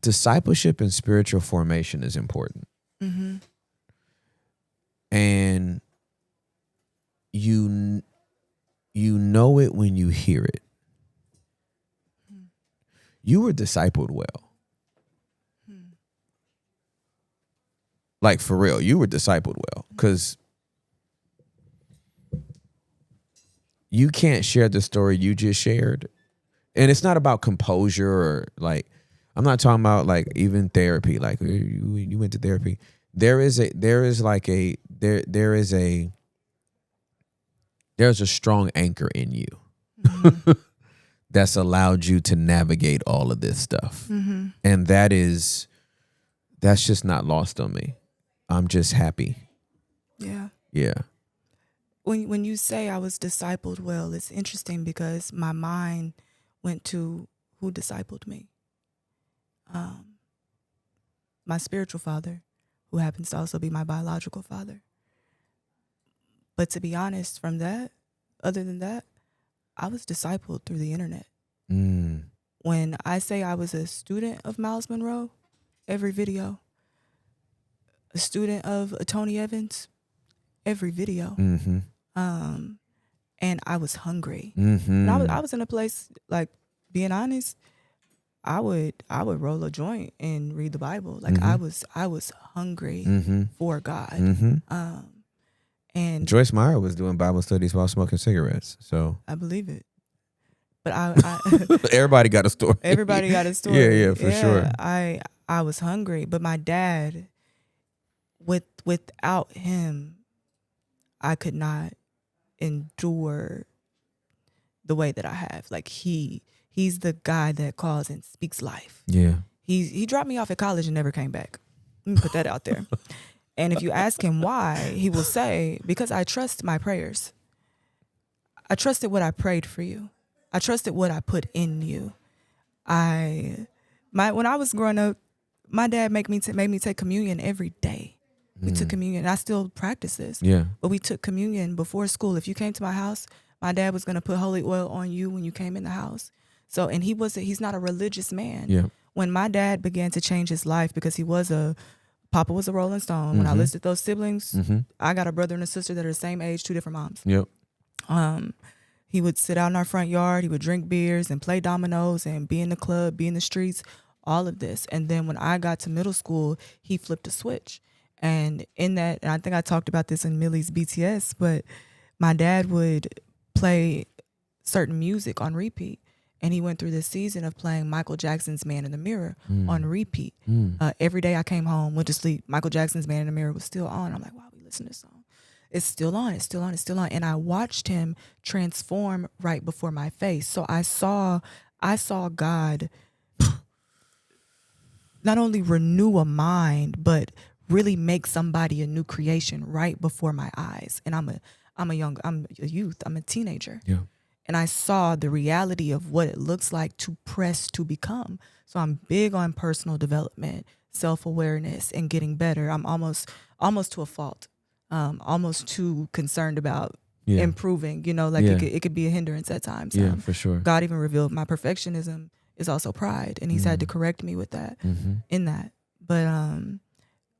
Discipleship and spiritual formation is important. And you know it when you hear it. You were discipled well. Like, for real, you were discipled well, because you can't share the story you just shared. And it's not about composure, or like, I'm not talking about like even therapy. Like, you went to therapy. There's a strong anchor in you that's allowed you to navigate all of this stuff. And that's just not lost on me. I'm just happy. Yeah. Yeah. When you say I was discipled well, it's interesting because my mind went to who discipled me. My spiritual father, who happens to also be my biological father. But to be honest, other than that, I was discipled through the internet. When I say I was a student of Miles Monroe, every video. A student of Tony Evans, every video. And I was hungry. And I was in a place, like, being honest, I would roll a joint and read the Bible. Like, I was hungry for God. And Joyce Meyer was doing Bible studies while smoking cigarettes. So I believe it. But I everybody got a story. everybody got a story. Yeah, for sure. I was hungry, but my dad, without him, I could not endure the way that I have. Like he's the guy that calls and speaks life. Yeah. He dropped me off at college and never came back. Let me put that out there. And if you ask him why, he will say, because I trust my prayers. I trusted what I prayed for you. I trusted what I put in you. When I was growing up, my dad made me take communion every day. We took communion. And I still practice this. Yeah. But we took communion before school. If you came to my house, my dad was going to put holy oil on you when you came in the house. So, and he's not a religious man. Yeah. When my dad began to change his life, because Papa was a Rolling Stone. When I listed those siblings, I got a brother and a sister that are the same age, 2 different moms. Yep. He would sit out in our front yard. He would drink beers and play dominoes and be in the club, be in the streets, all of this. And then when I got to middle school, he flipped a switch. And in that, and I think I talked about this in Millie's BTS, but my dad would play certain music on repeat. And he went through this season of playing Michael Jackson's Man in the Mirror on repeat. Every day I came home, went to sleep, Michael Jackson's Man in the Mirror was still on. I'm like, wow, we listen to this song. It's still on, it's still on, it's still on. And I watched him transform right before my face. So I saw God not only renew a mind, but really make somebody a new creation right before my eyes. And I'm a youth, I'm a teenager. Yeah. And I saw the reality of what it looks like to press to become. So I'm big on personal development, self-awareness, and getting better. I'm almost to a fault, almost too concerned about improving. It could be a hindrance at times. Yeah, for sure. God even revealed my perfectionism is also pride, and He's had to correct me with that. In that. But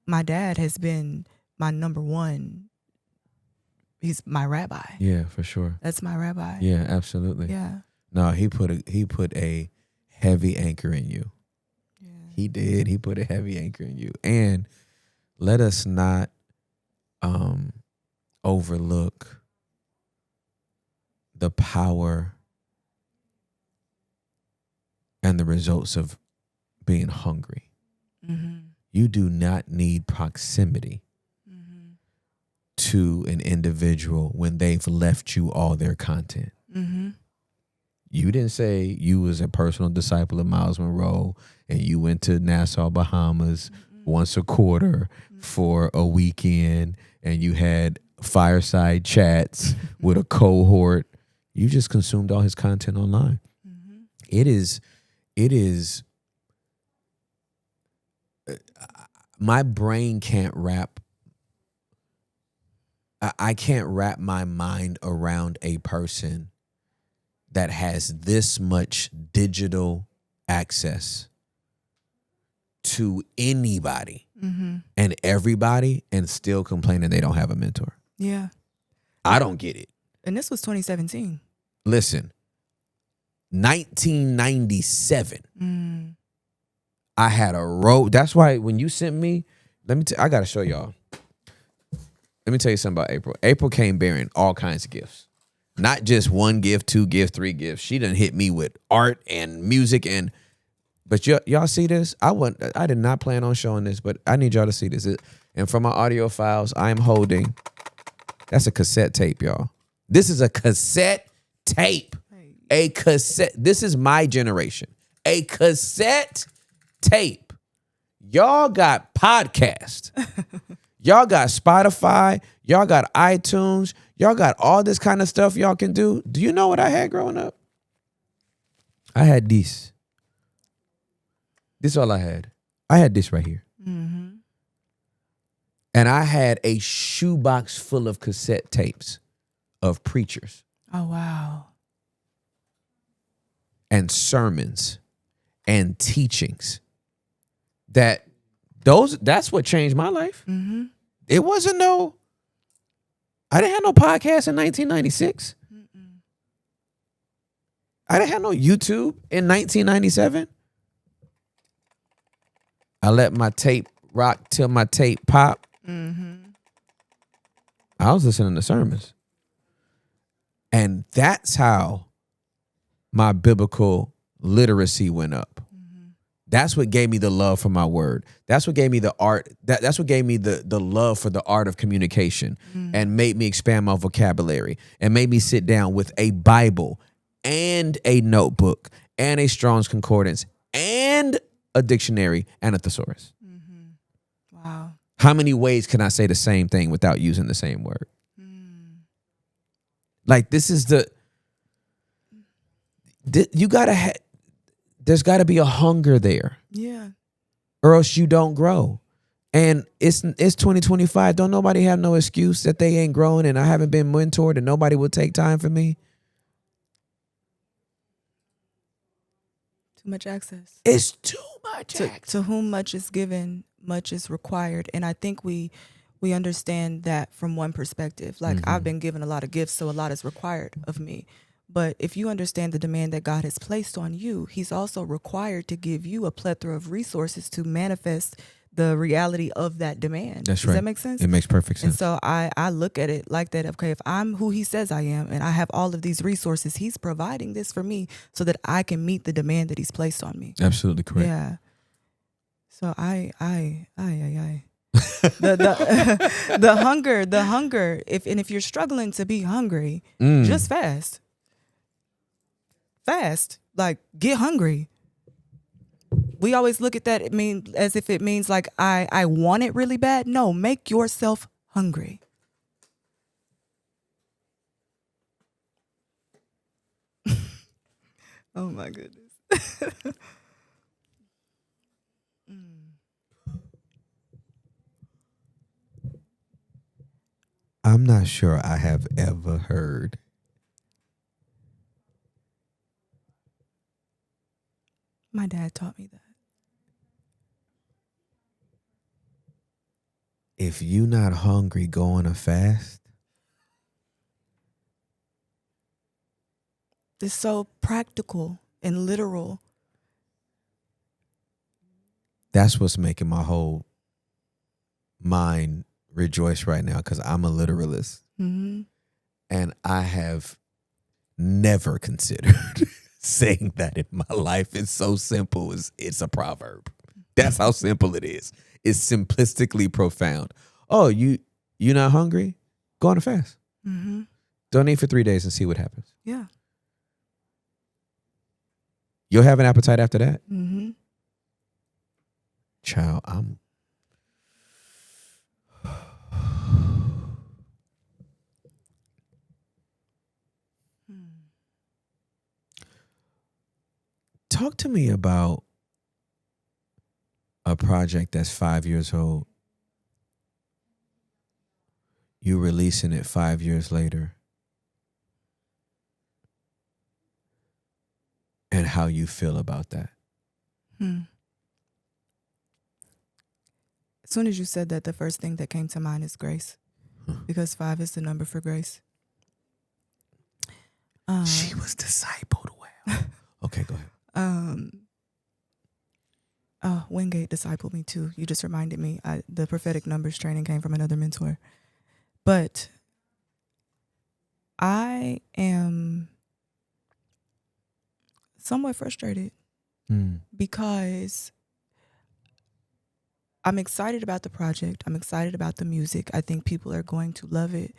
my dad has been my number one. He's my rabbi. Yeah, for sure. That's my rabbi. Yeah, absolutely. Yeah. No, he put a heavy anchor in you. Yeah. He did. He put a heavy anchor in you. And let us not overlook the power and the results of being hungry. You do not need proximity to an individual when they've left you all their content. You didn't say you was a personal disciple of Miles Monroe and you went to Nassau, Bahamas once a quarter for a weekend and you had fireside chats with a cohort. You just consumed all his content online. It is my brain can't wrap I can't wrap my mind around a person that has this much digital access to anybody and everybody and still complaining they don't have a mentor. Yeah. I don't get it. And this was 2017. Listen, 1997, I had a road. That's why when you sent me, I got to show y'all. Let me tell you something about April. April came bearing all kinds of gifts. Not just 1 gift, 2 gifts, 3 gifts. She done hit me with art and music but y'all see this? I did not plan on showing this, but I need y'all to see this. And from my audio files, I'm holding, that's a cassette tape, y'all. This is a cassette tape. A cassette. This is my generation. A cassette tape. Y'all got podcast. Y'all got Spotify. Y'all got iTunes. Y'all got all this kind of stuff y'all can do. Do you know what I had growing up? I had this. This is all I had. I had this right here. And I had a shoebox full of cassette tapes of preachers. Oh, wow. And sermons and teachings. That's what changed my life. It wasn't I didn't have no podcast in 1996. I didn't have no YouTube in 1997. I let my tape rock till my tape pop. I I was listening to sermons. And that's how my biblical literacy went up. That's what gave me the love for my word. That's what gave me the art. That's what gave me the love for the art of communication and made me expand my vocabulary and made me sit down with a Bible and a notebook and a Strong's Concordance and a dictionary and a thesaurus. Wow. How many ways can I say the same thing without using the same word? Like, this is you gotta there's gotta be a hunger there. Yeah. Or else you don't grow. And it's 2025. Don't nobody have no excuse that they ain't growing and I haven't been mentored and nobody will take time for me. Too much access. It's too much access. To whom much is given, much is required. And I think we understand that from one perspective. Like, I've been given a lot of gifts, so a lot is required of me. But if you understand the demand that God has placed on you, he's also required to give you a plethora of resources to manifest the reality of that demand. That's Does right. that make sense? It makes perfect sense. And so I look at it like that. Okay, if I'm who he says I am and I have all of these resources, he's providing this for me so that I can meet the demand that he's placed on me. Absolutely correct. Yeah. So the hunger. If you're struggling to be hungry, just fast. Like, get hungry. We always look at that as if it means like I want it really bad. No, make yourself hungry. Oh my goodness. I'm not sure I have ever heard My dad taught me that. if you not hungry, go on a fast. It's so practical and literal. That's what's making my whole mind rejoice right now, because I'm a literalist. And I have never considered saying that in my life. It's so simple. It's a proverb. That's how simple it is. It's simplistically profound. Oh, you not hungry? Go on a fast. Don't eat for 3 days and see what happens. Yeah. You'll have an appetite after that. Child, Talk to me about a project that's 5 years old. You releasing it 5 years later. And how you feel about that. As soon as you said that, the first thing that came to mind is grace. Because 5 is the number for grace. She was discipled well. Okay, go ahead. Wingate discipled me too. You just reminded me. The prophetic numbers training came from another mentor. But I am somewhat frustrated because I'm excited about the project. I'm excited about the music. I think people are going to love it.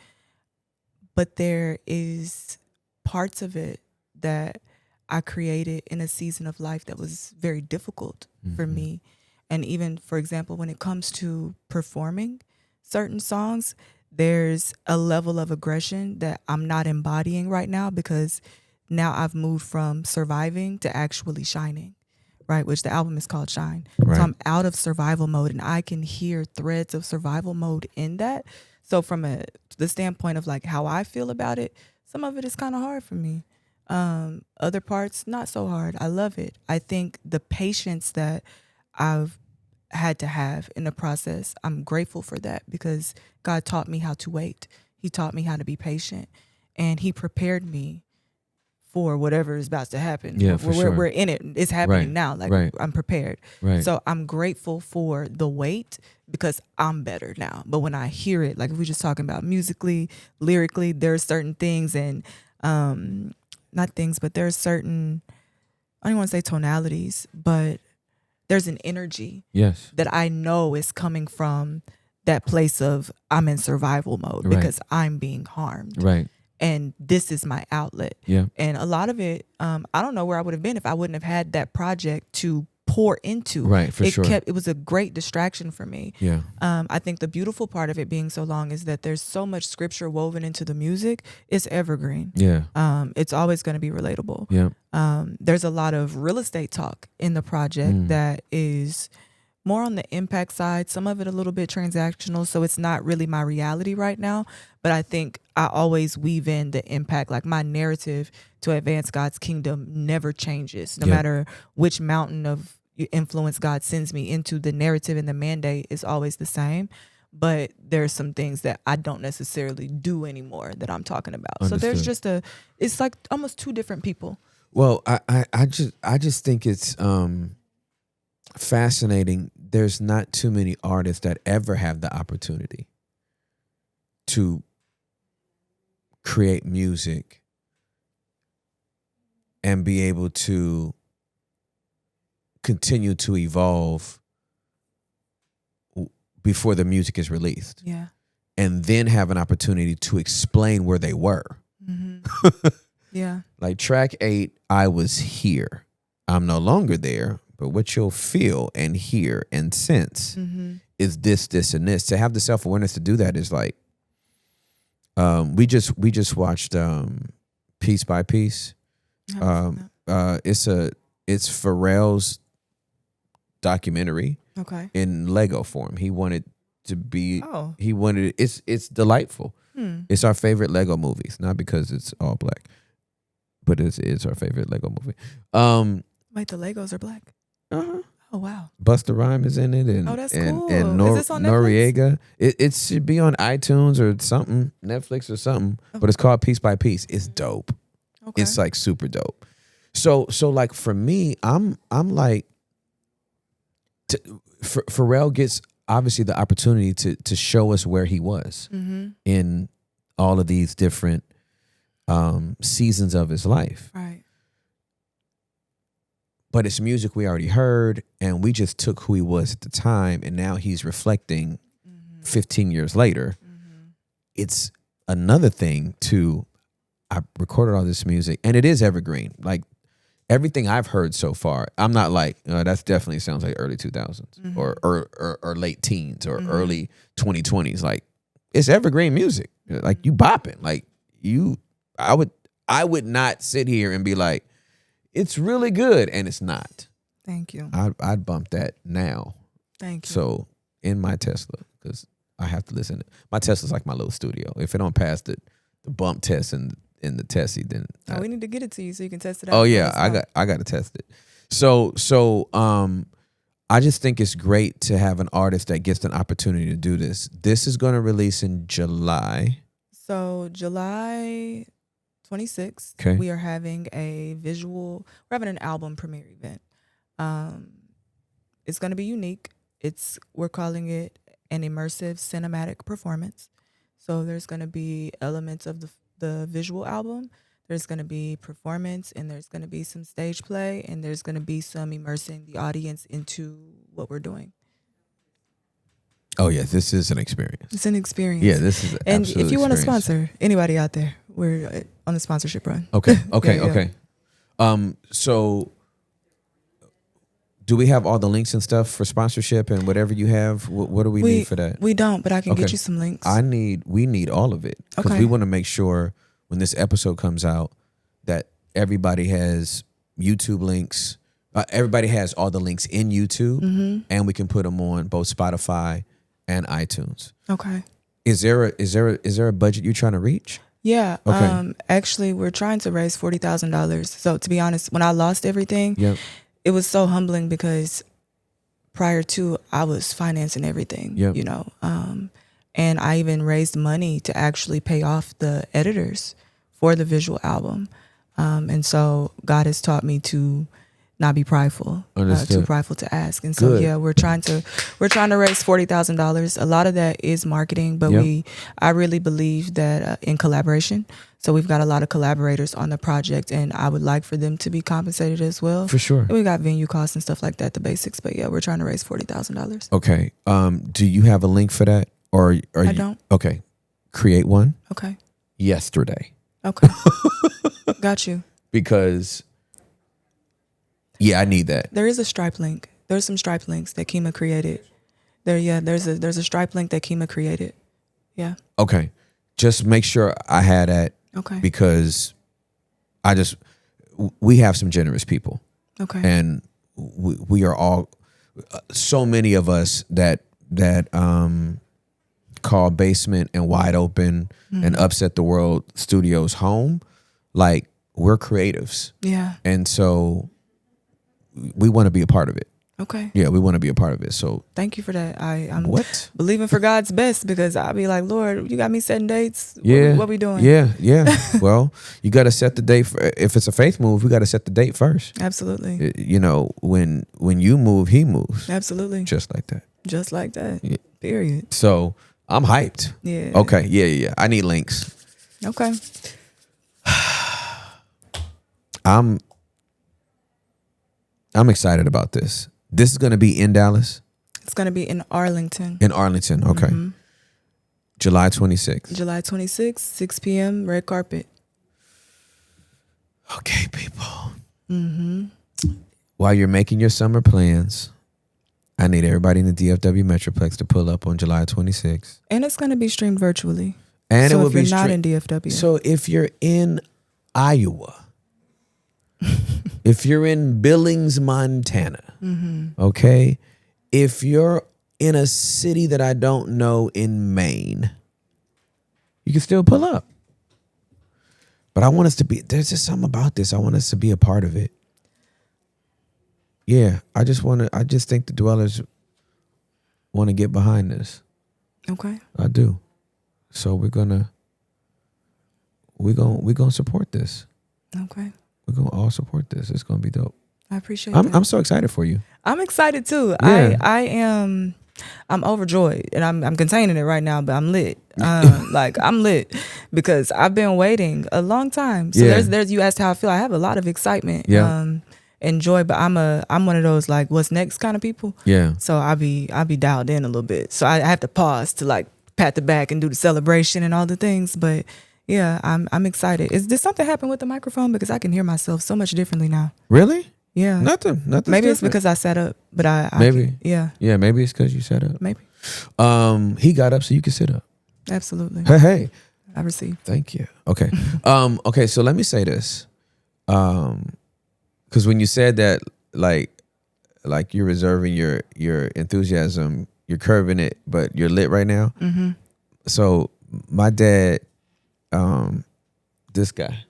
But there is parts of it that I created in a season of life that was very difficult for me. And even, for example, when it comes to performing certain songs, there's a level of aggression that I'm not embodying right now, because now I've moved from surviving to actually shining, right? Which the album is called Shine. Right. So I'm out of survival mode, and I can hear threads of survival mode in that. So from the standpoint of like how I feel about it, some of it is kind of hard for me. Other parts, not so hard. I love it. I think the patience that I've had to have in the process, I'm grateful for that, because God taught me how to wait. He taught me how to be patient, and he prepared me for whatever is about to happen. Yeah, for sure. We're in it. It's happening Right, now. Like right. I'm prepared. Right. So I'm grateful for the wait because I'm better now. But when I hear it, like if we're just talking about musically, lyrically, there are certain things and not things, but there are certain, I don't want to say tonalities, but there's an energy Yes. that I know is coming from that place of I'm in survival mode Right. because I'm being harmed. Right. And this is my outlet. Yeah. And a lot of it, I don't know where I would have been if I wouldn't have had that project to pour into. Right, for sure. It was a great distraction for me. Yeah. I think the beautiful part of it being so long is that there's so much scripture woven into the music. It's evergreen. Yeah. It's always going to be relatable. Yeah. There's a lot of real estate talk in the project that is more on the impact side, some of it a little bit transactional. So it's not really my reality right now. But I think I always weave in the impact, like my narrative to advance God's kingdom never changes. No matter which mountain of influence God sends me into, the narrative and the mandate is always the same. But there's some things that I don't necessarily do anymore that I'm talking about. Understood. So there's just it's like almost two different people. Well, I just think it's fascinating. There's not too many artists that ever have the opportunity to create music and be able to continue to evolve before the music is released. Yeah. And then have an opportunity to explain where they were. Mm-hmm. Yeah. Like track 8, I was here. I'm no longer there, but what you'll feel and hear and sense is this, this, and this. To have the self-awareness to do that is like, we just watched Piece by Piece. It's Pharrell's documentary. Okay. In Lego form. He wanted to be. Oh. He wanted. It's delightful. It's our favorite Lego movies, not because it's all black, but it's our favorite Lego movie. Wait, the Legos are black. Uh-huh. Oh wow. Busta Rhymes is in it, and that's and, cool. and Is this on Netflix? Noriega. It should be on iTunes or something, Netflix or something. Okay. But it's called Piece by Piece. It's dope. Okay. It's like super dope. So like for me, I'm like, Pharrell gets obviously the opportunity to show us where he was in all of these different seasons of his life. Right. But it's music we already heard, and we just took who he was at the time, and now he's reflecting 15 years later. It's another thing I recorded all this music, and it is evergreen. Like everything I've heard so far, I'm not like, that's definitely sounds like early 2000s or late teens or early 2020s. Like it's evergreen music. Like you bopping. Like I would not sit here and be like, it's really good, and it's not. Thank you. I'd bump that now. Thank you. So in my Tesla, because I have to listen. My Tesla's like my little studio. If it don't pass the bump test in the Tessie, then we need to get it to you so you can test it out. Oh yeah, I got to test it. So I just think it's great to have an artist that gets an opportunity to do this. This is going to release in July. So July 26th, Okay. we are having we're having an album premiere event. It's going to be unique. We're calling it an immersive cinematic performance. So there's going to be elements of the visual album. There's going to be performance, and there's going to be some stage play, and there's going to be some immersing the audience into what we're doing. Oh yeah, this is an experience. It's an experience. Yeah, this is and absolute if you want to experience. sponsor anybody out there, we're on the sponsorship run. Okay. Yeah. So do we have all the links and stuff for sponsorship and whatever you have? What do we need for that? We don't, but I can Okay. get you some links. We need all of it because Okay. we want to make sure when this episode comes out that everybody has YouTube links. Everybody has all the links in YouTube, and we can put them on both Spotify and iTunes. Okay. Is there a budget you're trying to reach? Yeah. Okay. Actually, we're trying to raise $40,000. So to be honest, when I lost everything, Yep. it was so humbling because prior to I was financing everything. Yep. And I even raised money to actually pay off the editors for the visual album. And so God has taught me to not be prideful, too Understood. prideful to ask. And so, Good. yeah, we're trying to raise $40,000. A lot of that is marketing, but Yep. I really believe that in collaboration. So we've got a lot of collaborators on the project, and I would like for them to be compensated as well. For sure. And we got venue costs and stuff like that, the basics. But yeah, we're trying to raise $40,000. Okay. Do you have a link for that, or I don't. Okay. Create one Okay. yesterday. Okay. Got you. Because yeah, I need that. There is a Stripe link. There's some Stripe links that Kima created. There's a Stripe link that Kima created. Yeah. Okay. Just make sure I had that. Okay. Because we have some generous people. Okay. And we are all, so many of us that call Basement and Wide Open and Upset the World Studios home. Like, we're creatives. Yeah. And so we want to be a part of it. Okay. Yeah, we want to be a part of it. So thank you for that. I'm what? believing for God's best, because I'll be like, Lord, you got me setting dates. Yeah. What we doing? Yeah. Well, you got to set the date. If it's a faith move, we got to set the date first. Absolutely. You know, when you move, he moves. Absolutely. Just like that. Just like that. Yeah. Period. So I'm hyped. Yeah. Okay. Yeah. I need links. Okay. I'm excited about this. This is going to be in Dallas. It's going to be in Arlington. In Arlington. Okay. July 26th. July 26th, 6 p.m. red carpet. Okay, people. While you're making your summer plans, I need everybody in the DFW Metroplex to pull up on July 26th. And it's going to be streamed virtually. And so it will if be you're not in DFW. So if you're in Iowa, if you're in Billings, Montana, okay, if you're in a city that I don't know in Maine, you can still pull up. But I want us to be, there's just something about this. I want us to be a part of it. Yeah, I just think the dwellers want to get behind this. Okay. I do. So we're gonna support this. Okay. We're gonna all support this. It's gonna be dope. I appreciate that. I'm so excited for you. I'm excited too. Yeah. I am. I'm overjoyed, and I'm containing it right now, but I'm lit. Like, I'm lit because I've been waiting a long time. So Yeah. there's you asked how I feel. I have a lot of excitement. Yeah. And joy, but I'm one of those like what's next kind of people. Yeah. So I'll be dialed in a little bit. So I have to pause to like pat the back and do the celebration and all the things. But yeah, I'm excited. Did something happen with the microphone? Because I can hear myself so much differently now. Really? Yeah. Nothing. Maybe it's because I sat up, but I Maybe. yeah. Yeah, maybe it's because you sat up. Maybe. He got up so you could sit up. Absolutely. Hey. I received. Thank you. Okay. Okay, so let me say this. Because when you said that, like you're reserving your enthusiasm, you're curbing it, but you're lit right now. Mm-hmm. So my dad, this guy,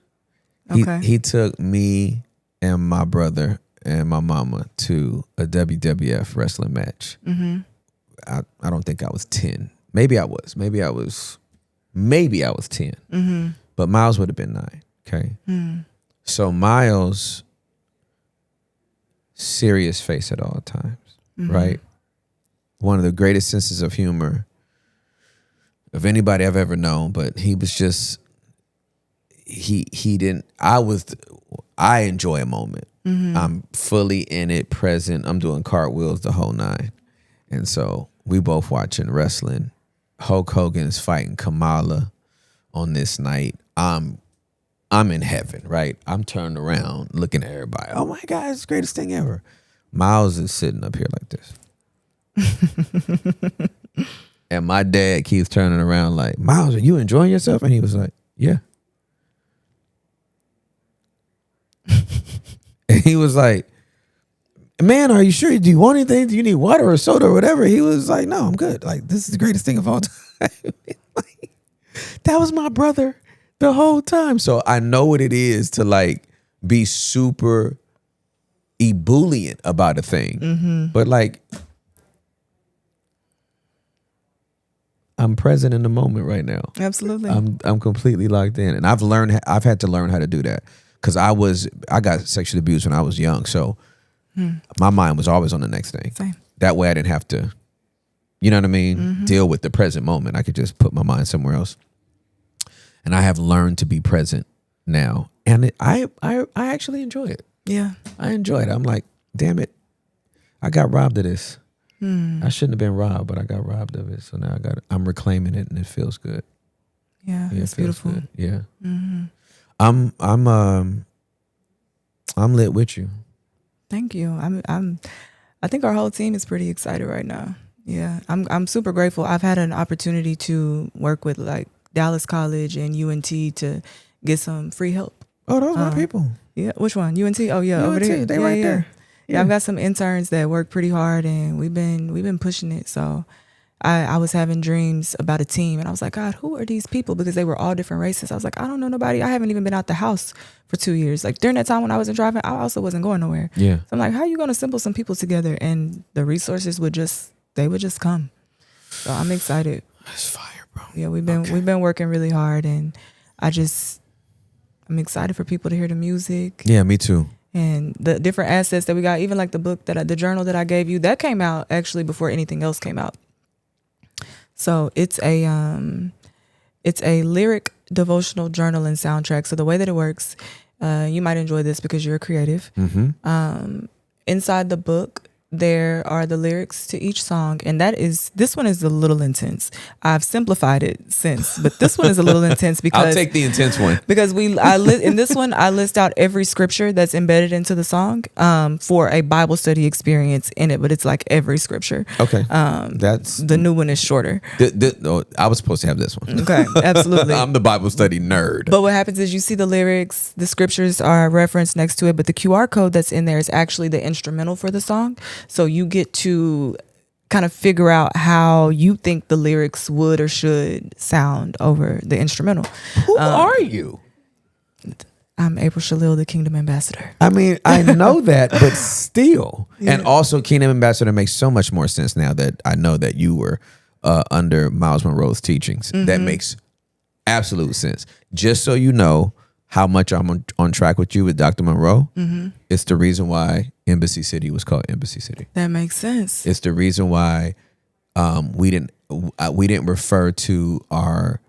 Okay. he took me and my brother and my mama to a WWF wrestling match. Mm-hmm. I don't think I was 10. Maybe I was 10. Mm-hmm. But Miles would have been 9. Okay. Mm. So Miles, serious face at all times, right? One of the greatest senses of humor of anybody I've ever known, but he was just, I enjoy a moment. I'm fully in it, present. I'm doing cartwheels the whole 9. And so we both watching wrestling. Hulk Hogan is fighting Kamala on this night. I'm in heaven, right? I'm turned around looking at everybody. Oh my God, it's the greatest thing ever. Miles is sitting up here like this. And my dad keeps turning around like, Miles, are you enjoying yourself? And he was like, yeah. And he was like, man, are you sure? Do you want anything? Do you need water or soda or whatever? He was like, no, I'm good. Like, this is the greatest thing of all time. Like, that was my brother the whole time. So I know what it is to like be super ebullient about a thing. But like, I'm present in the moment right now. Absolutely. I'm completely locked in. And I've had to learn how to do that. because I got sexually abused when I was young, so my mind was always on the next thing. Same. That way I didn't have to, you know what I mean, deal with the present moment. I could just put my mind somewhere else. And I have learned to be present now, and I actually enjoy it. Yeah. I enjoy it. I'm like, damn it, I got robbed of this. I shouldn't have been robbed, but I got robbed of it. So now I'm reclaiming it, and it feels good. Yeah, Yeah, it's it feels beautiful. good. Yeah. I'm lit with you. Thank you. I think our whole team is pretty excited right now. Yeah. I'm super grateful. I've had an opportunity to work with like Dallas College and UNT to get some free help. Oh, those are my people. Yeah. Which one? UNT? Oh yeah, over UNT, there. they right there. Yeah, I've got some interns that work pretty hard, and we've been pushing it. So I was having dreams about a team, and I was like, God, who are these people? Because they were all different races. I was like, I don't know nobody. I haven't even been out the house for 2 years. Like during that time when I wasn't driving, I also wasn't going nowhere. Yeah. So I'm like, how are you going to assemble some people together? And the resources would just come. So I'm excited. That's fire, bro. Yeah, we've been working really hard, and I'm excited for people to hear the music. Yeah, me too. And the different assets that we got, even like the book the journal that I gave you, that came out actually before anything else came out. So it's a lyric devotional journal and soundtrack. So the way that it works, you might enjoy this because you're a creative. Inside the book, there are the lyrics to each song, and this one is a little intense. I've simplified it since, but this one is a little intense because I'll take the intense one. Because in this one I list out every scripture that's embedded into the song for a Bible study experience in it, but it's like every scripture. Okay. That's the new one is shorter. I was supposed to have this one. Okay, absolutely. I'm the Bible study nerd. But what happens is you see the lyrics, the scriptures are referenced next to it, but the QR code that's in there is actually the instrumental for the song. So you get to kind of figure out how you think the lyrics would or should sound over the instrumental. Who are you? I'm April Sha'Lil, the Kingdom Ambassador. I mean, I know that, but still. Yeah. And also Kingdom Ambassador makes so much more sense now that I know that you were under Miles Monroe's teachings. That makes absolute sense. Just so you know how much I'm on track with you with Dr. Monroe. It's the reason why Embassy City was called Embassy City. That makes sense. It's the reason why we didn't refer to our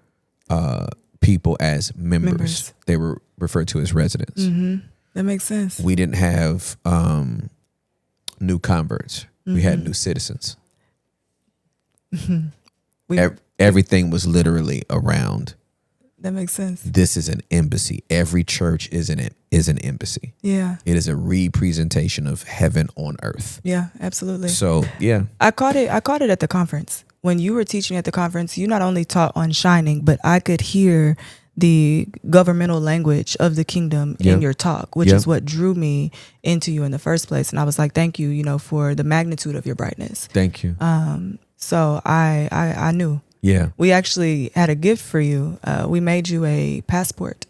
people as members. They were referred to as residents. That makes sense. We didn't have new converts. We had new citizens. Everything was literally around. That makes sense. This is an embassy. Every church is an embassy. Yeah. It is a representation of heaven on earth. Yeah, absolutely. So, yeah. I caught it at the conference. When you were teaching at the conference, you not only taught on shining, but I could hear the governmental language of the kingdom in your talk, which is what drew me into you in the first place. And I was like, thank you, for the magnitude of your brightness. Thank you. So I knew. Yeah. We actually had a gift for you. We made you a passport,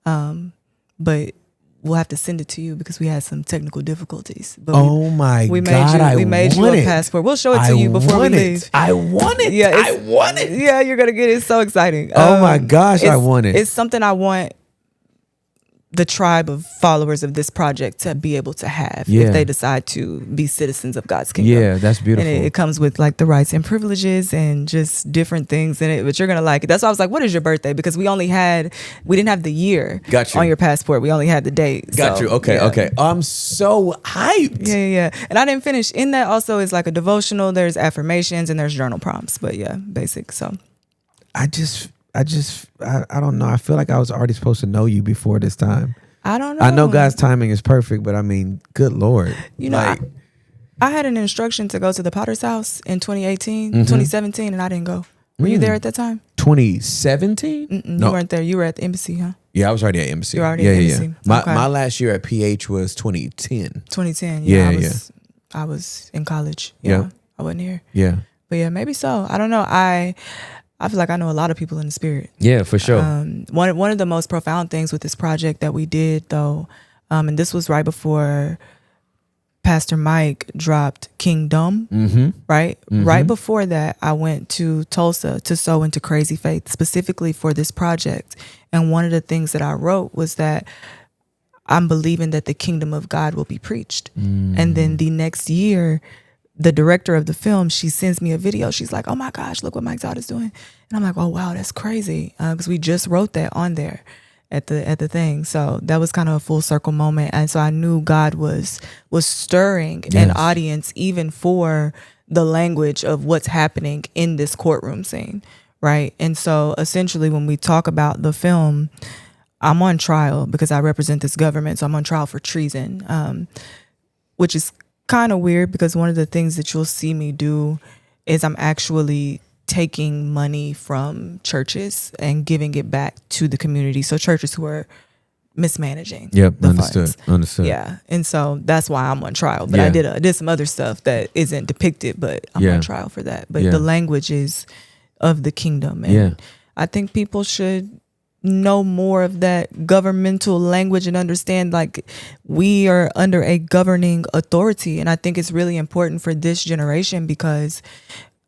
but we'll have to send it to you because we had some technical difficulties. But we made you a passport. We'll show it to you before we leave. I want it. Yeah, I want it. Yeah, you're gonna get it. It's so exciting. Oh my gosh, I want it. It's something I want the tribe of followers of this project to be able to have if they decide to be citizens of God's kingdom. Yeah, that's beautiful. And it comes with like the rights and privileges and just different things in it, but you're going to like it. That's why I was like, what is your birthday? Because we didn't have the year on your passport. We only had the date. Got you. Okay. Okay. I'm so hyped. Yeah. And I didn't finish. In that also is like a devotional. There's affirmations and there's journal prompts, but yeah, basic. So I don't know. I feel like I was already supposed to know you before this time. I don't know. I know God's timing is perfect, but I mean, good Lord. I had an instruction to go to the Potter's house in 2017, and I didn't go. Were you there at that time? 2017? No. You weren't there. You were at the embassy, huh? Yeah, I was already at embassy. You were already at embassy. Yeah. My last year at PH was 2010. 2010. Yeah. I was in college. Yeah. I wasn't here. Yeah. But yeah, maybe so. I don't know. I feel like I know a lot of people in the spirit. Yeah, for sure. One of the most profound things with this project that we did, though, and this was right before Pastor Mike dropped Kingdom, right? Right before that, I went to Tulsa to sow into Crazy Faith, specifically for this project. And one of the things that I wrote was that I'm believing that the kingdom of God will be preached. And then the next year, the director of the film, she sends me a video. She's like, oh my gosh, look what Mike Todd is doing. And I'm like, oh wow, that's crazy. Because we just wrote that on there at the thing. So that was kind of a full circle moment. And so I knew God was stirring an audience even for the language of what's happening in this courtroom scene. Right. And so essentially when we talk about the film, I'm on trial because I represent this government. So I'm on trial for treason, which is kind of weird because one of the things that you'll see me do is I'm actually taking money from churches and giving it back to the community. So churches who are mismanaging. Yep, the understood. funds. Understood. Yeah, and so that's why I'm on trial. But I did some other stuff that isn't depicted, but I'm on trial for that. But the language is of the kingdom, and I think people should know more of that governmental language and understand like we are under a governing authority. And I think it's really important for this generation because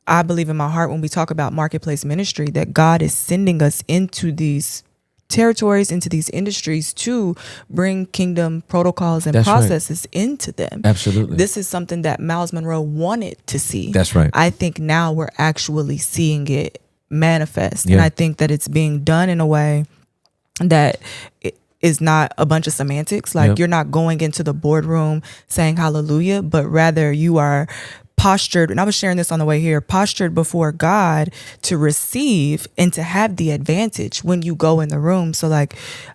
I believe in my heart when we talk about marketplace ministry that God is sending us into these territories, into these industries to bring kingdom protocols and processes into them. Absolutely. This is something that Miles Monroe wanted to see. That's right. I think now we're actually seeing it manifest. And I think that it's being done in a way that is not a bunch of semantics. Like you're not going into the boardroom saying hallelujah, but rather you are postured, and I was sharing this on the way here, postured before God to receive and to have the advantage when you go in the room. So like,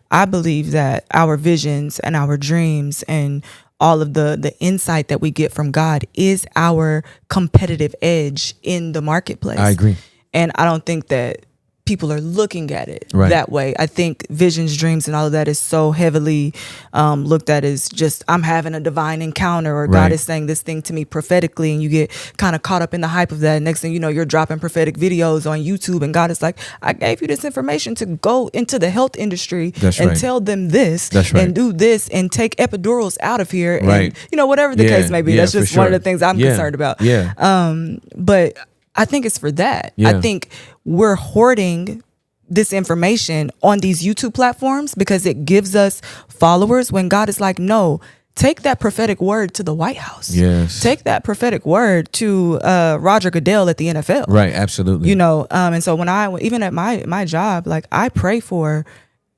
I believe that our visions and our dreams and all of the insight that we get from God is our competitive edge in the marketplace. I agree. And I don't think that people are looking at it that way. I think visions, dreams, and all of that is so heavily looked at as just I'm having a divine encounter or God is saying this thing to me prophetically, and you get kind of caught up in the hype of that. Next thing you know, you're dropping prophetic videos on YouTube, and God is like, I gave you this information to go into the health industry tell them this and do this and take epidurals out of here and whatever the case may be. That's just one of the things I'm concerned about. But I think it's for that. I think we're hoarding this information on these YouTube platforms because it gives us followers when God is like, no, take that prophetic word to the White House. Yes. Take that prophetic word to Roger Goodell at the NFL. Right. Absolutely. And so when even at my job, like I pray for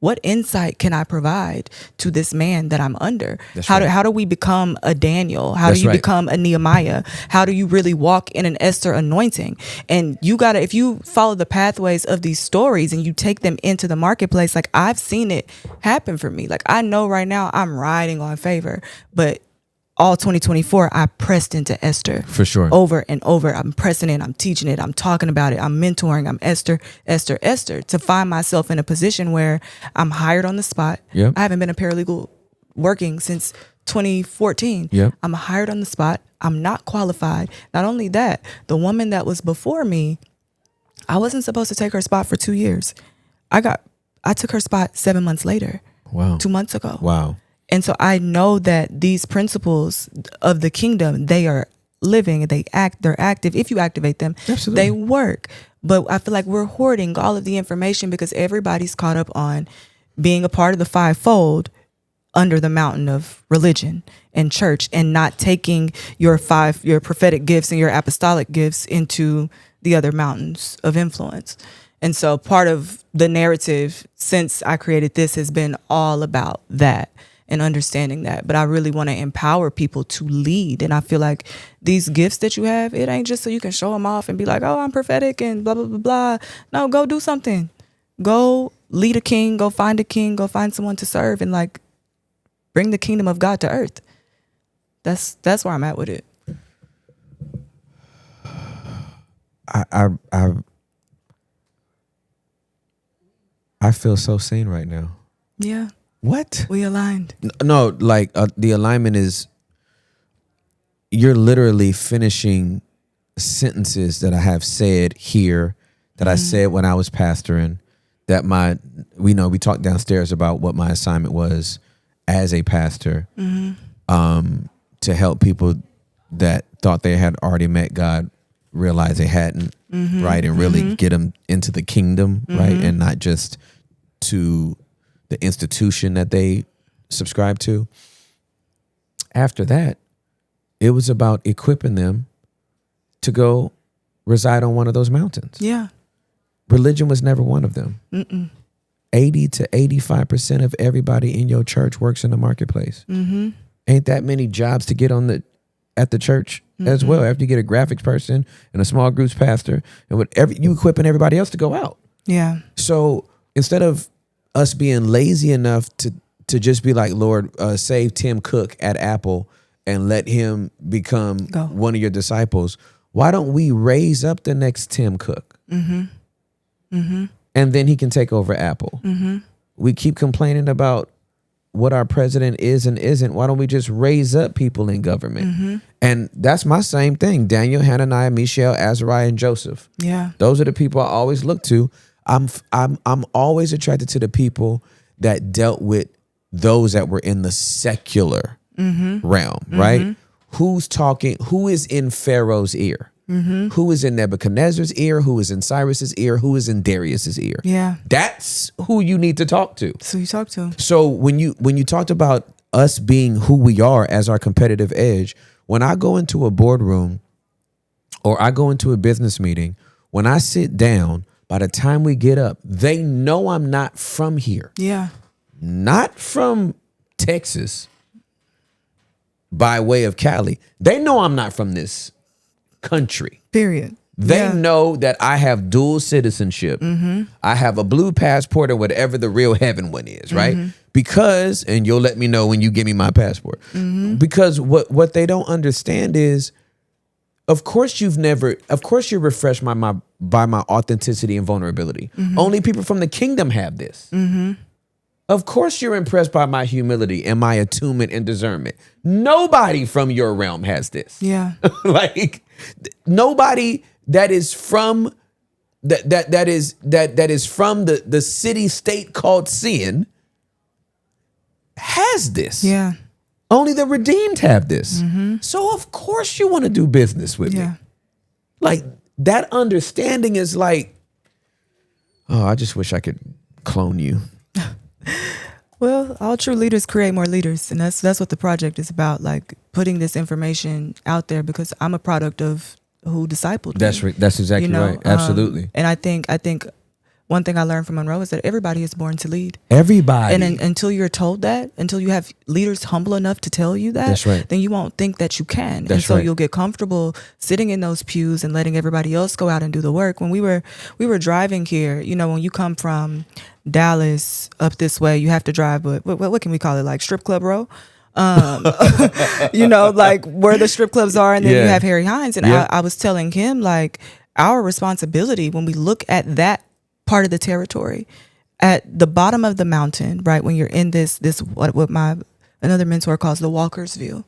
what insight can I provide to this man that I'm under? How do we become a Daniel? How do you become a Nehemiah? How do you really walk in an Esther anointing? And if you follow the pathways of these stories and you take them into the marketplace, like I've seen it happen for me. Like I know right now I'm riding on favor, but all 2024, I pressed into Esther. For sure. Over and over. I'm pressing it. I'm teaching it. I'm talking about it. I'm mentoring. I'm Esther to find myself in a position where I'm hired on the spot. Yep. I haven't been a paralegal working since 2014. Yep. I'm hired on the spot. I'm not qualified. Not only that, the woman that was before me, I wasn't supposed to take her spot for 2 years. I took her spot 7 months later. Wow. 2 months ago. Wow. And so I know that these principles of the kingdom, they are living, they're active. If you activate them, absolutely, they work. But I feel like we're hoarding all of the information because everybody's caught up on being a part of the fivefold under the mountain of religion and church and not taking your prophetic gifts and your apostolic gifts into the other mountains of influence. And so part of the narrative since I created this has been all about that. And understanding that. But I really want to empower people to lead. And I feel like these gifts that you have, it ain't just so you can show them off and be like, oh, I'm prophetic and blah, blah, blah, blah. No, go do something. Go lead a king, go find someone to serve and like bring the kingdom of God to earth. That's where I'm at with it. I feel so seen right now. Yeah. What? We aligned. No, like the alignment is you're literally finishing sentences that I have said here, that I said when I was pastoring, that we talked downstairs about what my assignment was as a pastor, to help people that thought they had already met God realize they hadn't, right? And really get them into the kingdom, right? And not just to the institution that they subscribed to. After that, it was about equipping them to go reside on one of those mountains. Yeah. Religion was never one of them. 80 to 85% of everybody in your church works in the marketplace. Ain't that many jobs to get at the church as well. After you get a graphics person and a small groups pastor and whatever, you equipping everybody else to go out. Yeah. So instead of us being lazy enough to just be like, Lord, save Tim Cook at Apple and let him become one of your disciples, why don't we raise up the next Tim Cook? And then he can take over Apple. We keep complaining about what our president is and isn't. Why don't we just raise up people in government? And that's my same thing. Daniel, Hananiah, Mishael, Azariah, and Joseph. Yeah. Those are the people I always look to. I'm always attracted to the people that dealt with those that were in the secular realm, right? Who's talking? Who is in Pharaoh's ear? Who is in Nebuchadnezzar's ear? Who is in Cyrus's ear? Who is in Darius's ear? Yeah. That's who you need to talk to. So you talk to. So when you talked about us being who we are as our competitive edge, when I go into a boardroom or I go into a business meeting, when I sit down, by the time we get up, they know I'm not from here. Yeah. Not from Texas by way of Cali. They know I'm not from this country. Period. They know that I have dual citizenship. I have a blue passport or whatever the real heaven one is, right? Because, and you'll let me know when you give me my passport. Because what they don't understand is, of course you're refreshed by my authenticity and vulnerability. Only people from the kingdom have this. Of course you're impressed by my humility and my attunement and discernment. Nobody from your realm has this. Yeah. Like nobody that is from that is from the city state called sin has this. Yeah. Only the redeemed have this. So of course you want to do business with me. Like that understanding is like, oh, I just wish I could clone you. Well, all true leaders create more leaders, and that's what the project is about. Like putting this information out there because I'm a product of who discipled me. That's exactly right. Absolutely. And I think one thing I learned from Monroe is that everybody is born to lead. Everybody. And until you're told that, until you have leaders humble enough to tell you that, that's right, then you won't think that you can. That's and so right. You'll get comfortable sitting in those pews and letting everybody else go out and do the work. When we were driving here, when you come from Dallas up this way, you have to drive, what can we call it? Like Strip Club Row? Like where the strip clubs are, and then you have Harry Hines. And I was telling him, like, our responsibility when we look at that part of the territory at the bottom of the mountain, right? When you're in this what my another mentor calls the walker's view.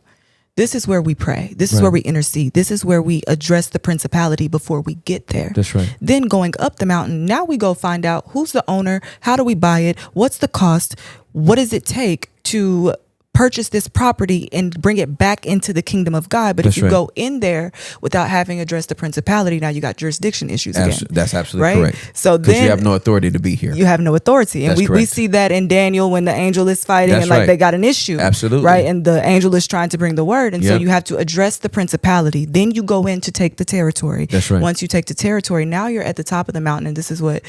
This is where we pray. This is where we intercede. This is where we address the principality before we get there. That's right. Then going up the mountain, now we go find out who's the owner, how do we buy it, what's the cost, what does it take to purchase this property and bring it back into the kingdom of God. But if you go in there without having addressed the principality, now you got jurisdiction issues again. That's absolutely correct. So then you have no authority to be here. You have no authority. And we see that in Daniel when the angel is fighting they got an issue. Absolutely. Right. And the angel is trying to bring the word. And so you have to address the principality. Then you go in to take the territory. That's right. Once you take the territory, now you're at the top of the mountain. And this is what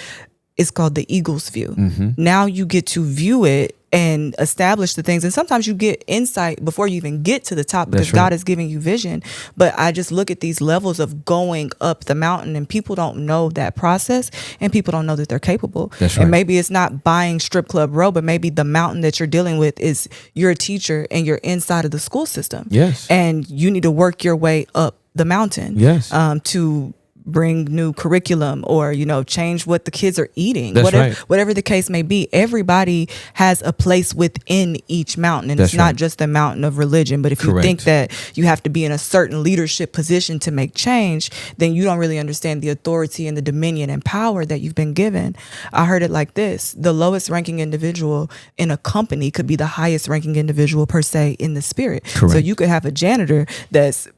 is called the eagle's view. Now you get to view it and establish the things. And sometimes you get insight before you even get to the top because God is giving you vision. But I just look at these levels of going up the mountain, and people don't know that process, and people don't know that they're capable. And maybe it's not buying Strip Club Row, but maybe the mountain that you're dealing with is you're a teacher and you're inside of the school system. Yes. And you need to work your way up the mountain. Yes. To bring new curriculum or, change what the kids are eating. That's Whatever the case may be, everybody has a place within each mountain. And it's not just the mountain of religion. But if you think that you have to be in a certain leadership position to make change, then you don't really understand the authority and the dominion and power that you've been given. I heard it like this: the lowest ranking individual in a company could be the highest ranking individual per se in the spirit. Correct. So you could have a janitor that's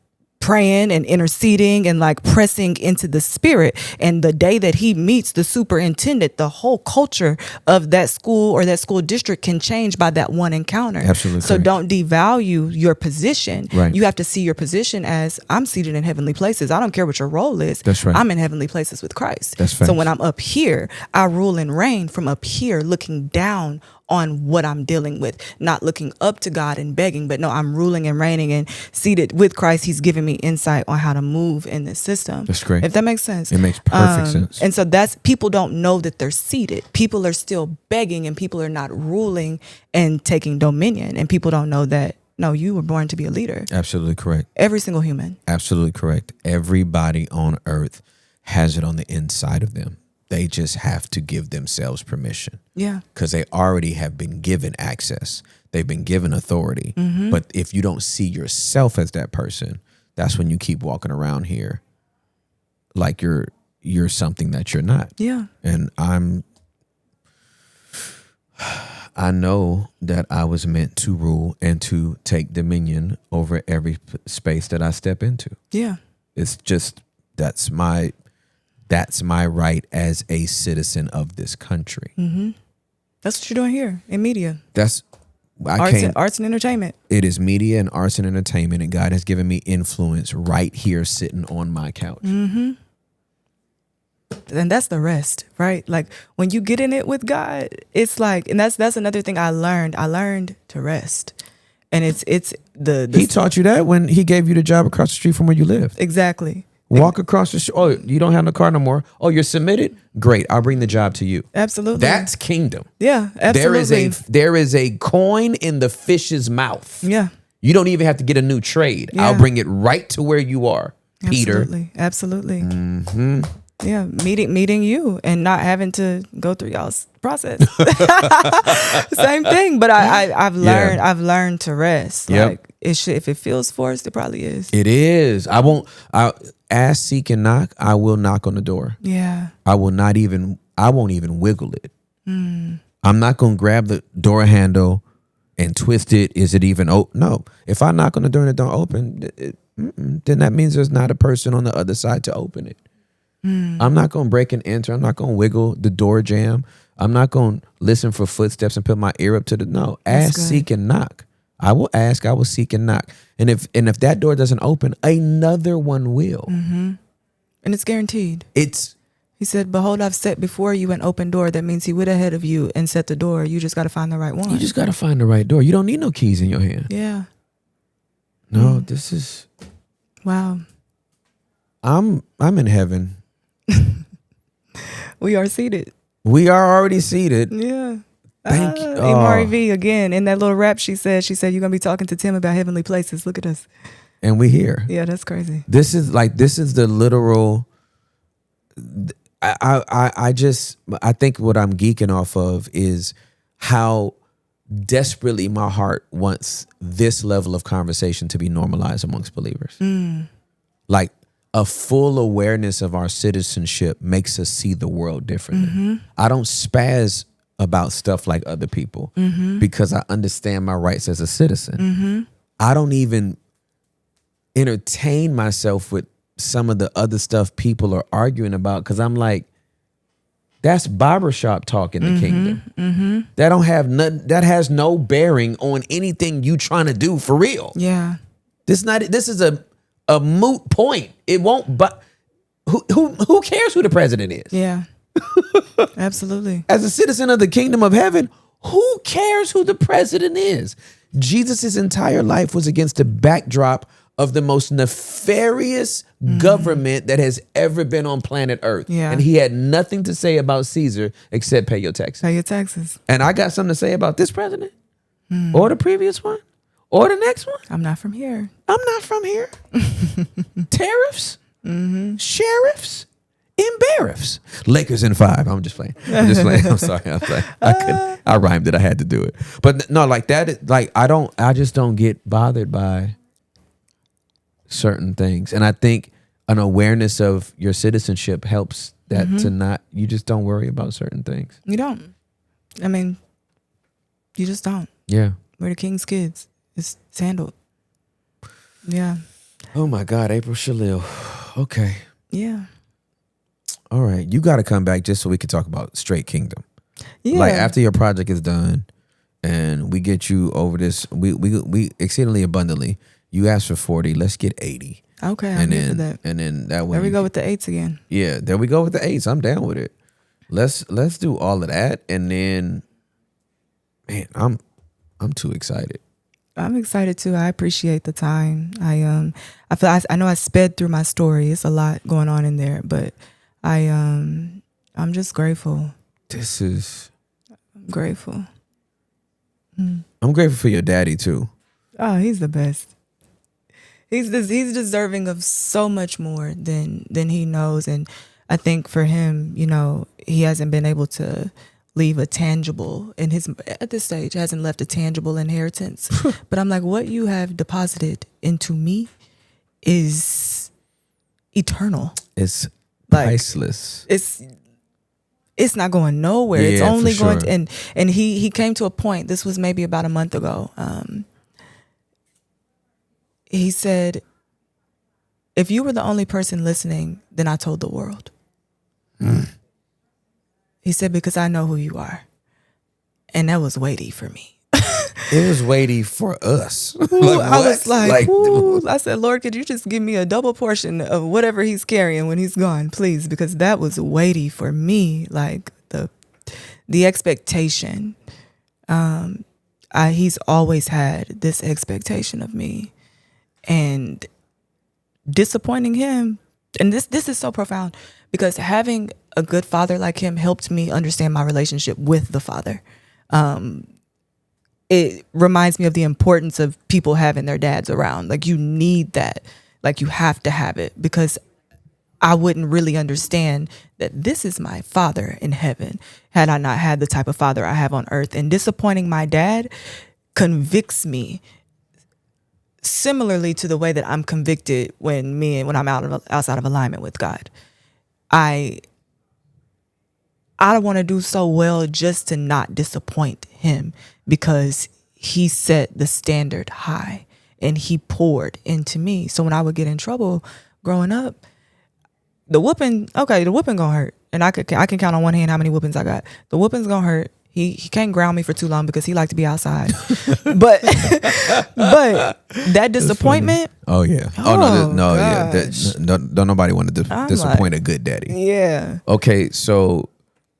praying and interceding and like pressing into the spirit. And the day that he meets the superintendent, the whole culture of that school or that school district can change by that one encounter. Absolutely. So correct. don't devalue your position. Right. You have to see your position as, I'm seated in heavenly places. I don't care what your role is. That's right. I'm in heavenly places with Christ. That's so facts. when I'm up here, I rule and reign from up here, looking down on what I'm dealing with, not looking up to God and begging, but no, I'm ruling and reigning and seated with Christ. He's giving me insight on how to move in this system. That's great. If that makes sense. It makes perfect sense. And so that's, people don't know that they're seated. People are still begging and people are not ruling and taking dominion. And people don't know that, no, you were born to be a leader. Absolutely correct. Every single human. Absolutely correct. Everybody on earth has it on the inside of them. They just have to give themselves permission. Yeah. Because they already have been given access. They've been given authority. Mm-hmm. But if you don't see yourself as that person, that's when you keep walking around here like you're something that you're not. Yeah. And I know that I was meant to rule and to take dominion over every space that I step into. Yeah. It's just, that's my right as a citizen of this country. Mm-hmm. That's what you're doing here in media. Arts and entertainment. It is media and arts and entertainment, and God has given me influence right here sitting on my couch. Mm-hmm. And that's the rest, right? Like when you get in it with God, it's like, and that's another thing I learned. I learned to rest. And it's He taught you that when he gave you the job across the street from where you live. Exactly. Walk across the street. Oh, you don't have no car no more. Oh, you're submitted? Great. I'll bring the job to you. Absolutely. That's kingdom. Yeah, absolutely. There is a coin in the fish's mouth. Yeah. You don't even have to get a new trade. Yeah. I'll bring it right to where you are, Peter. Absolutely. Mm-hmm. Yeah, meeting you and not having to go through y'all's process. Same thing, but I've learned to rest. Yep. Like if it feels forced, it probably is. It is. I ask, seek, and knock. I will knock on the door. Yeah. I won't even wiggle it. I'm not gonna grab the door handle and twist it. Is it even open? No. If I knock on the door and it don't open, then that means there's not a person on the other side to open it. I'm not going to break and enter. I'm not going to wiggle the door jam. I'm not going to listen for footsteps and put my ear up to the no. Ask, seek, and knock. I will ask, I will seek and knock. And if that door doesn't open, another one will. Mm-hmm. And it's guaranteed. He said, behold, I've set before you an open door. That means he went ahead of you and set the door. You just got to find the right one. You just got to find the right door. You don't need no keys in your hand. Yeah. No, this is. Wow. I'm in heaven. We are seated. We are already seated. Yeah. Thank you. Amari V again in that little rap she said you're gonna be talking to Tim about heavenly places. Look at us. And we here. Yeah, that's crazy. This is the literal. I think what I'm geeking off of is how desperately my heart wants this level of conversation to be normalized amongst believers. Like a full awareness of our citizenship makes us see the world differently. Mm-hmm. I don't spaz about stuff like other people because I understand my rights as a citizen. I don't even entertain myself with some of the other stuff people are arguing about because I'm like, that's barbershop talk in the kingdom. That don't have nothing. That has no bearing on anything you trying to do for real. Yeah. This is a moot point. It won't. But who cares who the president is? Yeah. Absolutely. As a citizen of the kingdom of heaven, who cares who the president is? Jesus' entire life was against the backdrop of the most nefarious government that has ever been on planet Earth. Yeah. And he had nothing to say about Caesar except pay your taxes. Pay your taxes. And I got something to say about this president or the previous one or the next one. I'm not from here. I'm not from here. Tariffs, sheriffs, embarrass. Lakers in 5. I'm just playing. I'm sorry. I rhymed it. I had to do it. But no, like that. Like I just don't get bothered by certain things. And I think an awareness of your citizenship helps that to not, you just don't worry about certain things. You don't. I mean, you just don't. Yeah. We're the king's kids. It's handled. Yeah. Oh my God, April Sha'Lil. Okay. Yeah. All right. You got to come back just so we can talk about Straight Kingdom. Yeah. Like after your project is done and we get you over this, we exceedingly abundantly. You asked for 40. Let's get 80. Okay, And I'm here then for that. and then that way There we you go can- with the 8s again. Yeah, there we go with the 8s. I'm down with it. Let's do all of that, and then, man, I'm too excited. I'm excited too. I appreciate the time. I feel I know I sped through my story. It's a lot going on in there, but I'm just grateful. This is. I'm grateful. I'm grateful for your daddy too. Oh, he's the best. He's deserving of so much more than he knows, and I think for him, you know, he hasn't been able to leave a tangible in his at this stage hasn't left a tangible inheritance. But I'm like, what you have deposited into me is eternal. It's Like, priceless. It's not going nowhere. It's Yeah, only for going sure. to, and he came to a point. This was maybe about a month ago. He said, if you were the only person listening, then I told the world. He said, because I know who you are. And that was weighty for me. It was weighty for us. Ooh, I what? was like, ooh. I said, Lord, could you just give me a double portion of whatever he's carrying when he's gone, please? Because that was weighty for me. Like the expectation. He's always had this expectation of me, and disappointing him. And this is so profound, because having a good father like him helped me understand my relationship with the Father. It reminds me of the importance of people having their dads around. Like, you need that. Like, you have to have it, because I wouldn't really understand that this is my Father in heaven had I not had the type of father I have on earth. And disappointing my dad convicts me similarly to the way that I'm convicted when I'm outside of alignment with God. I don't want to do so well just to not disappoint him, because he set the standard high and he poured into me. So when I would get in trouble growing up, the whooping gonna hurt. And I can count on one hand how many whoopings I got. The whooping's gonna hurt. He can't ground me for too long because he liked to be outside. but that disappointment. Oh yeah. Yeah. Don't nobody want to disappoint a good daddy. Yeah. Okay, so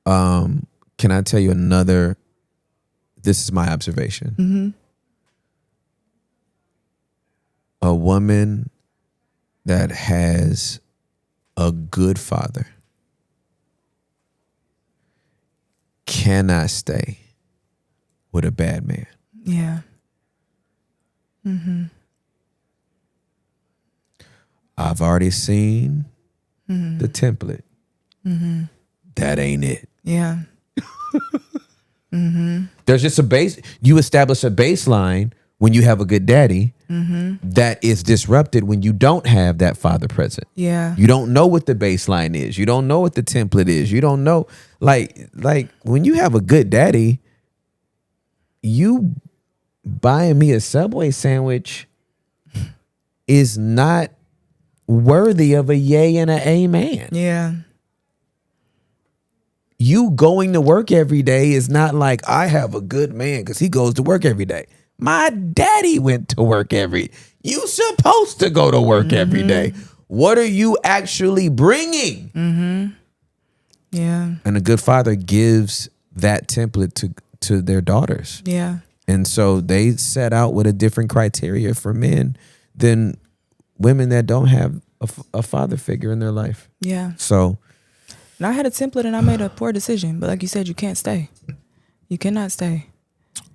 can I tell you another? This is my observation. Mm-hmm. A woman that has a good father cannot stay with a bad man. Yeah. Mm-hmm. I've already seen the template. Mm-hmm. That ain't it. Yeah. Mm-hmm. There's just a base. You establish a baseline when you have a good daddy that is disrupted when you don't have that father present. Yeah. You don't know what the baseline is. You don't know what the template is. You don't know. Like when you have a good daddy, you buying me a Subway sandwich is not worthy of a yay and an amen. Yeah. You going to work every day is not like, I have a good man because he goes to work every day. My daddy went to work you supposed to go to work every day. What are you actually bringing? Mm-hmm. Yeah. And a good father gives that template to their daughters. Yeah. And so they set out with a different criteria for men than women that don't have a father figure in their life. Yeah. So. And I had a template and I made a poor decision. But like you said, you can't stay. You cannot stay.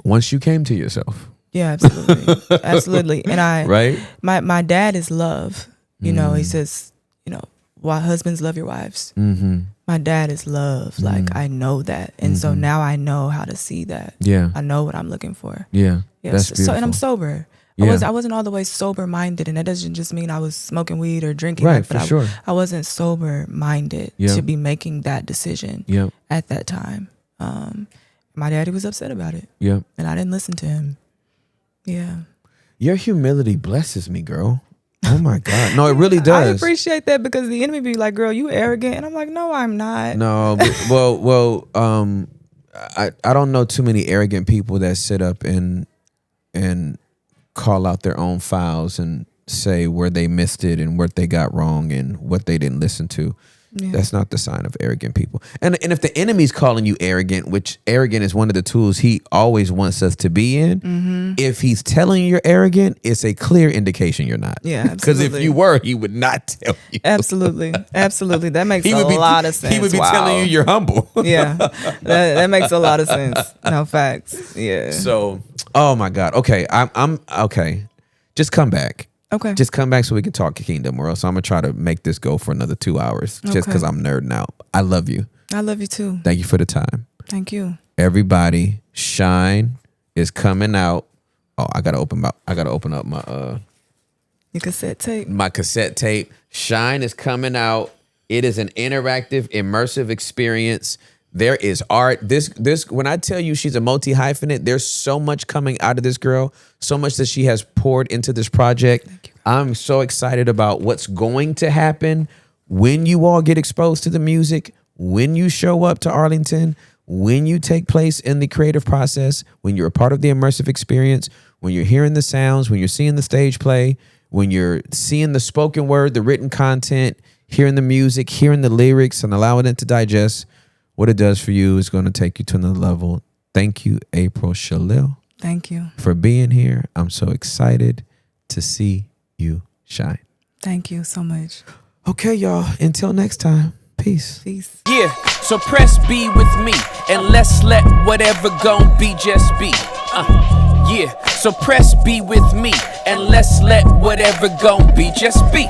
Once you came to yourself. Yeah, absolutely. Absolutely. And right? My dad is love. You know, he says, you know, why husbands love your wives. Mm-hmm. My dad is love. Like, I know that. And so now I know how to see that. Yeah. I know what I'm looking for. Yeah. Yeah. That's beautiful. So, and I'm sober. Yeah. I wasn't all the way sober minded, and that doesn't just mean I was smoking weed or drinking. Right, but for sure. I wasn't sober minded to be making that decision at that time. My daddy was upset about it. Yeah. And I didn't listen to him. Yeah. Your humility blesses me, girl. Oh my God. No, it really I does. appreciate that because the enemy be like, girl, you arrogant. And I'm like, no, I'm not. No, I don't know too many arrogant people that sit up and call out their own files and say where they missed it and what they got wrong and what they didn't listen to. Yeah. That's not the sign of arrogant people. And if the enemy's calling you arrogant, which arrogant is one of the tools he always wants us to be in, if he's telling you you're arrogant, it's a clear indication you're not. Yeah, Because if absolutely. you were, he would not tell you. Absolutely. Absolutely. That makes He a would be lot of sense. He would be Wow. telling you you're humble. Yeah. That makes a lot of sense. No, facts. Yeah. So, oh my God. Okay, I'm okay. Just come back. Okay. Just come back so we can talk Kingdom, or else I'm gonna try to make this go for another 2 hours. Just because I'm nerding out. I love you. I love you too. Thank you for the time. Thank you. Everybody, Shine is coming out. Oh, I gotta open up my Your cassette tape. my cassette tape. Shine is coming out. It is an interactive, immersive experience. There is art. This when I tell you she's a multi-hyphenate, there's so much coming out of this girl, so much that she has poured into this project. I'm so excited about what's going to happen when you all get exposed to the music, when you show up to Arlington, when you take place in the creative process, when you're a part of the immersive experience, when you're hearing the sounds, when you're seeing the stage play, when you're seeing the spoken word, the written content, hearing the music, hearing the lyrics, and allowing it to digest. What it does for you is going to take you to another level. Thank you, April Sha'Lil. Thank you. For being here. I'm so excited to see you shine. Thank you so much. Okay, y'all. Until next time. Peace. Peace. Yeah, so press B with me and let's let whatever gon' be just be. Yeah, so press B with me and let's let whatever gon' be just be.